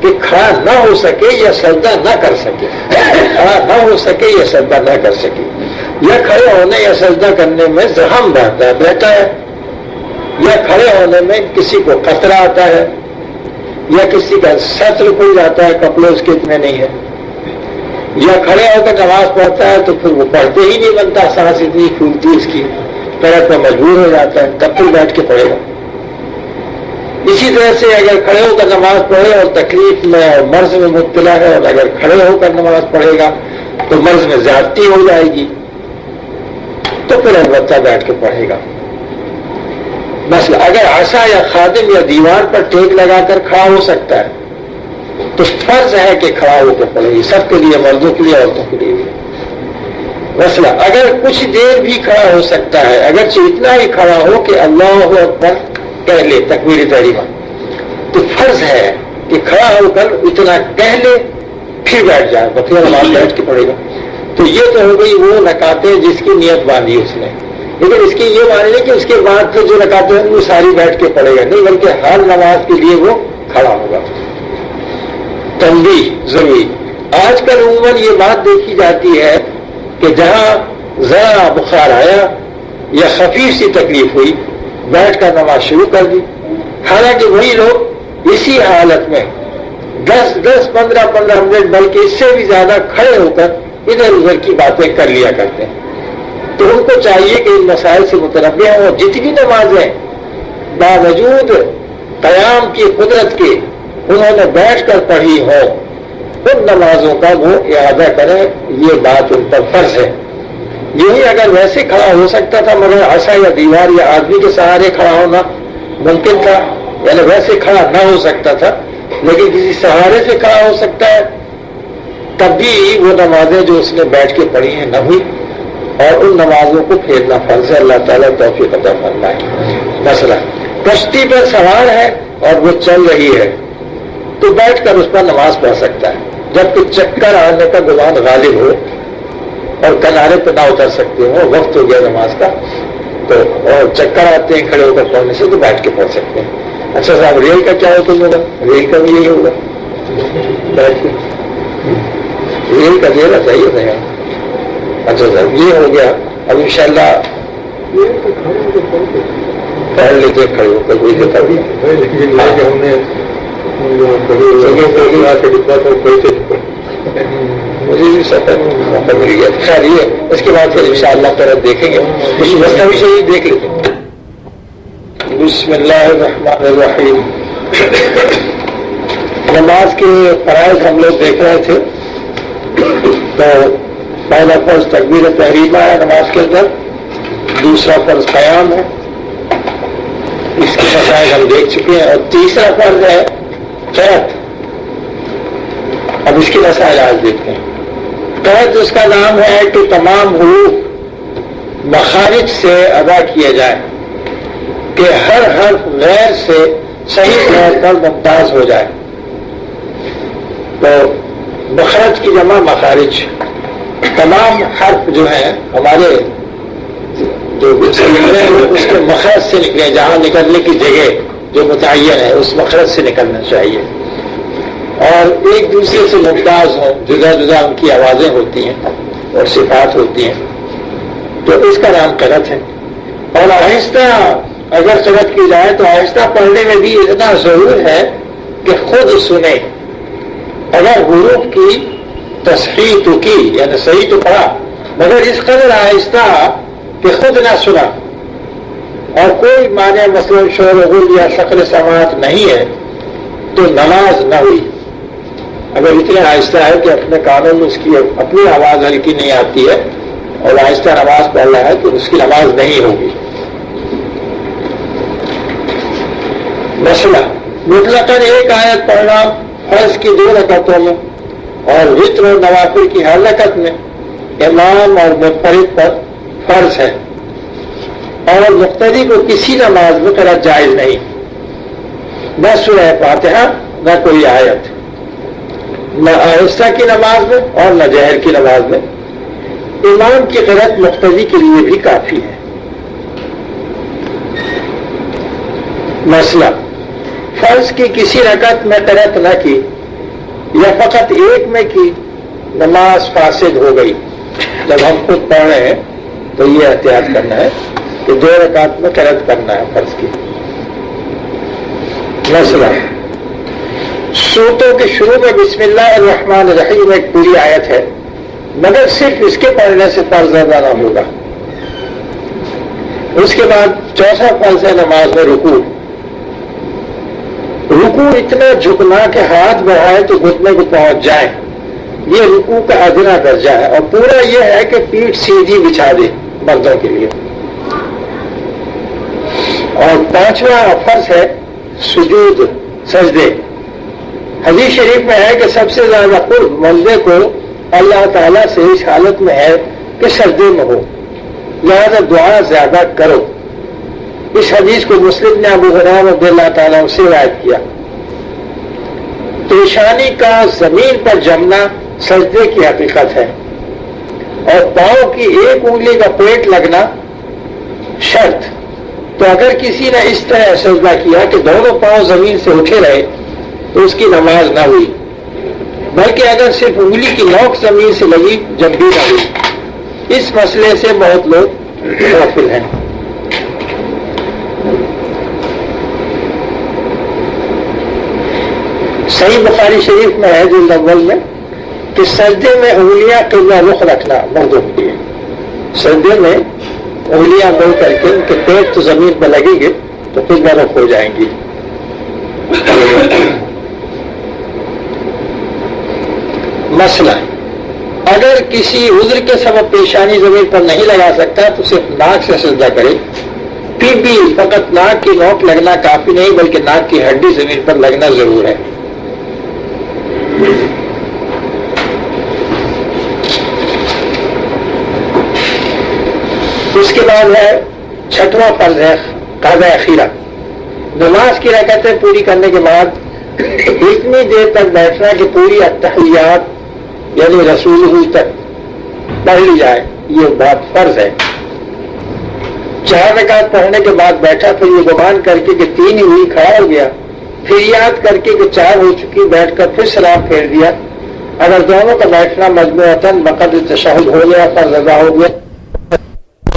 کہ کھڑا نہ ہو سکے یا سجدہ نہ کر سکے. کھڑا نہ ہو سکے یا سجدہ نہ کر سکے، یا کھڑے ہونے یا سجدہ کرنے میں زحم رہتا ہے، یا کھڑے ہونے میں کسی کو خطرہ آتا ہے، یا کسی کا سطر کھل جاتا ہے، کپڑے اس کے اتنے نہیں ہے، یا کھڑے ہو کر نماز پڑھتا ہے تو پھر وہ پڑھتے ہی نہیں بنتا، سانس اتنی پھولتی اس کی طرح پر مجبور ہو جاتا ہے، تب پھر بیٹھ کے پڑھے گا. اسی طرح سے اگر کھڑے ہو کر نماز پڑھے اور تکلیف میں اور مرض میں مبتلا ہے اور اگر کھڑے ہو کر نماز پڑھے گا تو مرض میں زیادتی ہو جائے گی تو پھر البتہ بیٹھ کے پڑھے گا. مثلا اگر عصا یا خادم یا دیوار پر ٹیک لگا کر کھڑا ہو سکتا ہے تو فرض ہے کہ کھڑا ہو کے پڑھے گی، سب کے لیے، مردوں کے لیے، عورتوں کے لیے بھی. مثلا اگر کچھ دیر بھی کھڑا ہو سکتا ہے، اگرچہ اتنا ہی کھڑا ہو کہ اللہ اکبر کہہ لے تکبیر تحریمہ، تو فرض ہے کہ کھڑا ہو کر اتنا کہہ لے پھر بیٹھ جائے، بقیہ نماز بیٹھ کے پڑھے گا. تو یہ تو ہو گئی وہ رکعتیں جس کی نیت باندھی اس نے، لیکن اس کی یہ مان لے کہ اس کے بعد پھر جو رکعتیں ہیں وہ ساری بیٹھ کے پڑھے گا، نہیں بلکہ ہر نماز کے لیے وہ کھڑا ہوگا. تنبیہ ضروری، آج کل عموماً یہ بات دیکھی جاتی ہے کہ جہاں ذرا بخار آیا یا خفیف سی تکلیف ہوئی بیٹھ کر نماز شروع کر دی، حالانکہ وہی لوگ اسی حالت میں 10-15 منٹ بلکہ اس سے بھی زیادہ کھڑے ہو کر ادھر ادھر کی باتیں کر لیا کرتے ہیں. تو ان کو چاہیے کہ ان مسائل سے متنبع ہوں اور جتنی نمازیں باوجود قیام کی قدرت کے انہوں نے بیٹھ کر پڑھی ہوں ان نمازوں کا وہ اعادہ کریں، یہ بات ان پر فرض ہے. یہی اگر ویسے کھڑا ہو سکتا تھا مگر عصا یا دیوار یا آدمی کے سہارے کھڑا ہونا ممکن تھا، یعنی ویسے کھڑا نہ ہو سکتا تھا لیکن کسی سہارے سے کھڑا ہو سکتا ہے، تب بھی وہ نمازیں جو اس نے بیٹھ کے پڑھی ہیں نہ ہوئی، اور ان نمازوں کو پھیرنا فرض ہے. اللہ تعالیٰ توفیق عطا فرمائے. مثلا کشتی پر سوار ہے اور وہ چل رہی ہے تو بیٹھ کر اس پر نماز پڑھ سکتا ہے، جبکہ چکر آنے کا گمان غالب ہو اور کنارے پہ نہ اتر سکتے ہو، وقت ہو گیا نماز کا، تو اور چکر آتے ہیں کھڑے ہو کر پڑھنے سے تو بیٹھ کے پڑھ سکتے ہیں. اچھا صاحب ریل کا کیا ہوگا؟ ریل کا بھی یہی ہوگا, بیٹھ کے ریل کا دینا چاہیے تھا. اچھا صاحب یہ ہو گیا. اب انشاءاللہ پڑھ لیتے کھڑے ہو کر کوئی دیتا بھی ہم نے مجھے بھی سفر موقع مل گیا. خیر یہ اس کے بعد پھر انشاءاللہ طرف دیکھیں گے. مصنوی شریف دیکھ لیتے ہیں. بسم اللہ الرحمن الرحیم. نماز کے فرائض ہم لوگ دیکھ رہے تھے. تو پہلا فرض تکبیر تحریمہ ہے نماز کے اندر, دوسرا فرض قیام ہے, اس کے مسائل ہم دیکھ چکے ہیں, اور تیسرا فرض ہے قید. اب اس کے مسائل آج دیکھتے ہیں. قید اس کا نام ہے کہ تمام حروف مخارج سے ادا کیے جائیں, کہ ہر حرف غیر سے صحیح طور پر ممتاز ہو جائے. تو مخرج کی جمع مخارج. تمام حرف جو ہیں ہمارے جو نکلے اس کے مخرج سے نکلے, جہاں نکلنے کی جگہ جو متعین ہے اس مخرج سے نکلنا چاہیے, اور ایک دوسرے سے ممتاز ہوں, جدا جدا ان کی آوازیں ہوتی ہیں اور صفات ہوتی ہیں. تو اس کا نام قرأت ہے. اور آہستہ اگر قرأت کی جائے تو آہستہ پڑھنے میں بھی اتنا ضرور ہے کہ خود سنیں. اگر حروف کی تصحیح تو کی, یعنی صحیح تو پڑھا, مگر اس قدر آہستہ کہ خود نہ سنا, اور کوئی معنی مثلا شور و غل یا شکل سماعت نہیں ہے, تو نماز نہ ہوئی. اگر اتنے آہستہ ہے کہ اپنے کانوں میں اس کی اپنی آواز ہلکی نہیں آتی ہے اور آہستہ نماز پڑھ رہا ہے, تو اس کی نماز نہیں ہوگی. مسئلہ مطلقاً ایک آیت پڑھنا فرض کی 2 رکعتوں میں, اور وتر اور نوافل کی ہر رکعت میں امام اور منفرد پر فرض ہے, اور مقتدی کو کسی نماز میں قرأت جائز نہیں, نہ سورہ فاتحہ نہ کوئی آیت, نہ آہستہ کی نماز میں اور نہ جہر کی نماز میں. امام کی قرأت مقتدی کے لیے بھی کافی ہے. مسئلہ فرض کی کسی رکعت میں قرأت نہ کی یا فقط ایک میں کی, نماز فاسد ہو گئی. جب ہم خود پڑھ رہے ہیں تو یہ احتیاط کرنا ہے کہ 2 رکعت میں قرأت کرنا ہے فرض کی. مسئلہ سورتوں کے شروع میں بسم اللہ الرحمن الرحیم ایک پوری آیت ہے, مگر صرف اس کے پڑھنے سے فرض ادا نہ ہوگا. اس کے بعد چوتھا فرض ہے نماز میں رکوع. رکوع اتنا جھکنا کہ ہاتھ بڑھائے تو گھٹنے کو پہنچ جائے, یہ رکوع کا ادنا درجہ ہے. اور پورا یہ ہے کہ پیٹھ سیدھی بچھا دے مردوں کے لیے. اور 5واں فرض ہے سجود, سجدے. حدیث شریف میں ہے کہ سب سے زیادہ قرب بندے کو اللہ تعالیٰ سے اس حالت میں ہے کہ سجدے میں ہو, لہذا دعا زیادہ کرو. اس حدیث کو مسلم نے ابو ہریرہ رضی اللہ تعالیٰ سے روایت کیا. پیشانی کا زمین پر جمنا سجدے کی حقیقت ہے, اور پاؤں کی ایک انگلی کا پیٹ لگنا شرط. تو اگر کسی نے اس طرح سجدہ کیا کہ دونوں پاؤں زمین سے اٹھے رہے تو اس کی نماز نہ ہوئی, بلکہ اگر صرف انگلی کی نوک زمین سے لگی جب بھی نہ ہوئی. اس مسئلے سے بہت لوگ غافل ہیں. صحیح بخاری شریف میں ہے جلد اول میں کہ سجدے میں انگلیاں قبلہ رخ رکھنا مردوں کے لیے. سجدے میں انگلیاں مل کر کے ان کے پیٹ تو زمین پر لگیں گے تو قبلہ رخ ہو جائیں گی. مسئلہ اگر کسی عذر کے سبب پیشانی زمین پر نہیں لگا سکتا تو صرف ناک سے سجدہ کرے. پھر بھی فقط ناک کی نوک لگنا کافی نہیں, بلکہ ناک کی ہڈی زمین پر لگنا ضرور ہے. اس کے بعد ہے 6واں فرض ہے قضاء اخیرہ. نماز کی رکعتیں پوری کرنے کے بعد اتنی دیر تک بیٹھنا کہ پوری التحیات یعنی رسول تک پڑھ لی جائے, یہ بات فرض ہے. 4 رکعت پڑھنے کے بعد بیٹھا، پھر یہ گمان کر کے کہ 3 ہی ہوئی، کھڑا ہو گیا، پھر یاد کر کے کہ 4 ہو چکی، بیٹھ کر پھر سلام پھیر دیا، اگر دونوں کا بیٹھنا مجموعتاً بقدر تشہد ہو گیا، پر رضا ہو گیا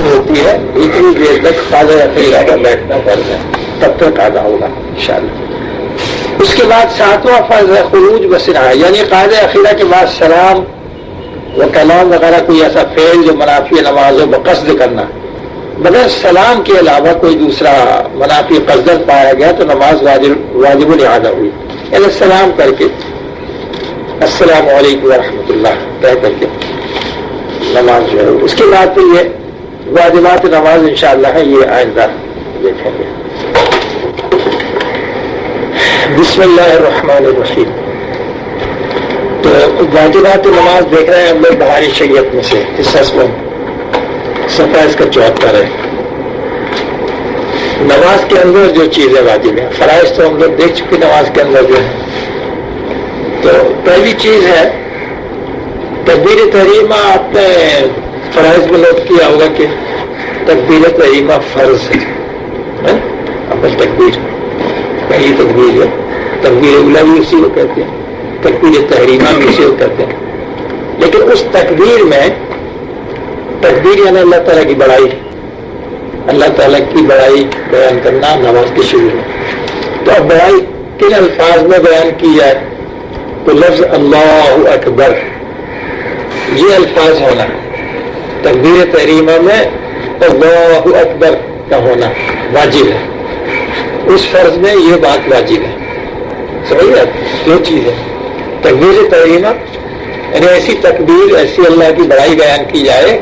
ہوتی ہے، اتنی دیر تک قاضی اخیرہ کا بیٹھنا فرض ہے، تب تک ادا ہوگا انشاءاللہ۔ اس کے بعد 7واں فرض ہے خروج بسرعہ، یعنی قاعدہ اخیرہ کے بعد سلام و کلام وغیرہ کوئی ایسا فعل جو منافی نماز ہو بقصد کرنا، مگر سلام کے علاوہ کوئی دوسرا منافی قصد پایا گیا تو نماز واجب الاعادہ ہوئی، یعنی سلام کر کے السلام علیکم ورحمۃ اللہ کہہ کر کے نماز جو ہے، اس کے بعد پھر یہ واجبات نماز انشاءاللہ ہے، یہ آئندہ دیکھیں گے۔ بسم اللہ الرحمن الرحیم۔ تو واجبات نماز دیکھ رہے ہیں ہم لوگ بہاری شریعت میں سے، اس صفحہ اس کا 74 ہے۔ نماز کے اندر جو چیزیں واجب ہیں، فرائض تو ہم لوگ دیکھ چکے نماز کے اندر جو ہے۔ تو پہلی چیز ہے تکبیر تحریمہ، آپ نے فرائض میں نوٹ کیا ہوگا کہ تکبیر تحریمہ فرض ہے، اپن تکبیر پہلی تکبیر ہے، تکبیر اولیٰ بھی اسی کو کہتے ہیں، تکبیر تحریمہ بھی اسی کو کہتے ہیں، لیکن اس تکبیر میں تکبیر یعنی اللہ تعالیٰ کی بڑائی، اللہ تعالیٰ کی بڑائی بیان کرنا نماز کے شروع میں۔ تو اب بڑائی کن الفاظ میں بیان کی جائے تو لفظ اللہ اکبر یہ الفاظ ہونا، تکبیر تحریمہ میں اللہ اکبر کا ہونا واجب ہے، اس فرض میں یہ بات واجب ہے، سمجھ آپ؟ دو چیز ہے، تکبیر تحریمہ یعنی ایسی تکبیر، ایسی اللہ کی بڑائی بیان کی جائے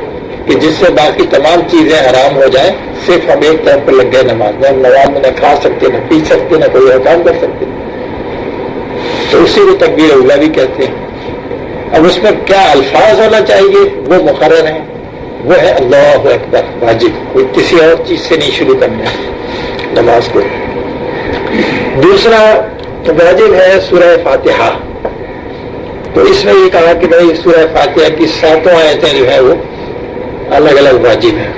کہ جس سے باقی تمام چیزیں حرام ہو جائیں، صرف ہم ایک طرف پر لگ گئے نماز میں، ہم نماز میں نہ کھا سکتے، نہ پی سکتے، نہ کوئی اور کام کر سکتے، تو اسی کو تکبیر اولیٰ بھی کہتے ہیں۔ اب اس میں کیا الفاظ ہونا چاہیے وہ مقرر ہیں، وہ ہے اللہ اکبر واجب، کوئی کسی اور چیز سے نہیں شروع کرنا ہے نماز کو۔ دوسرا واجب ہے سورہ فاتحہ، تو اس میں یہ کہا کہ بھائی سورہ فاتحہ کی 7 آیتیں جو ہے وہ الگ الگ واجب ہیں،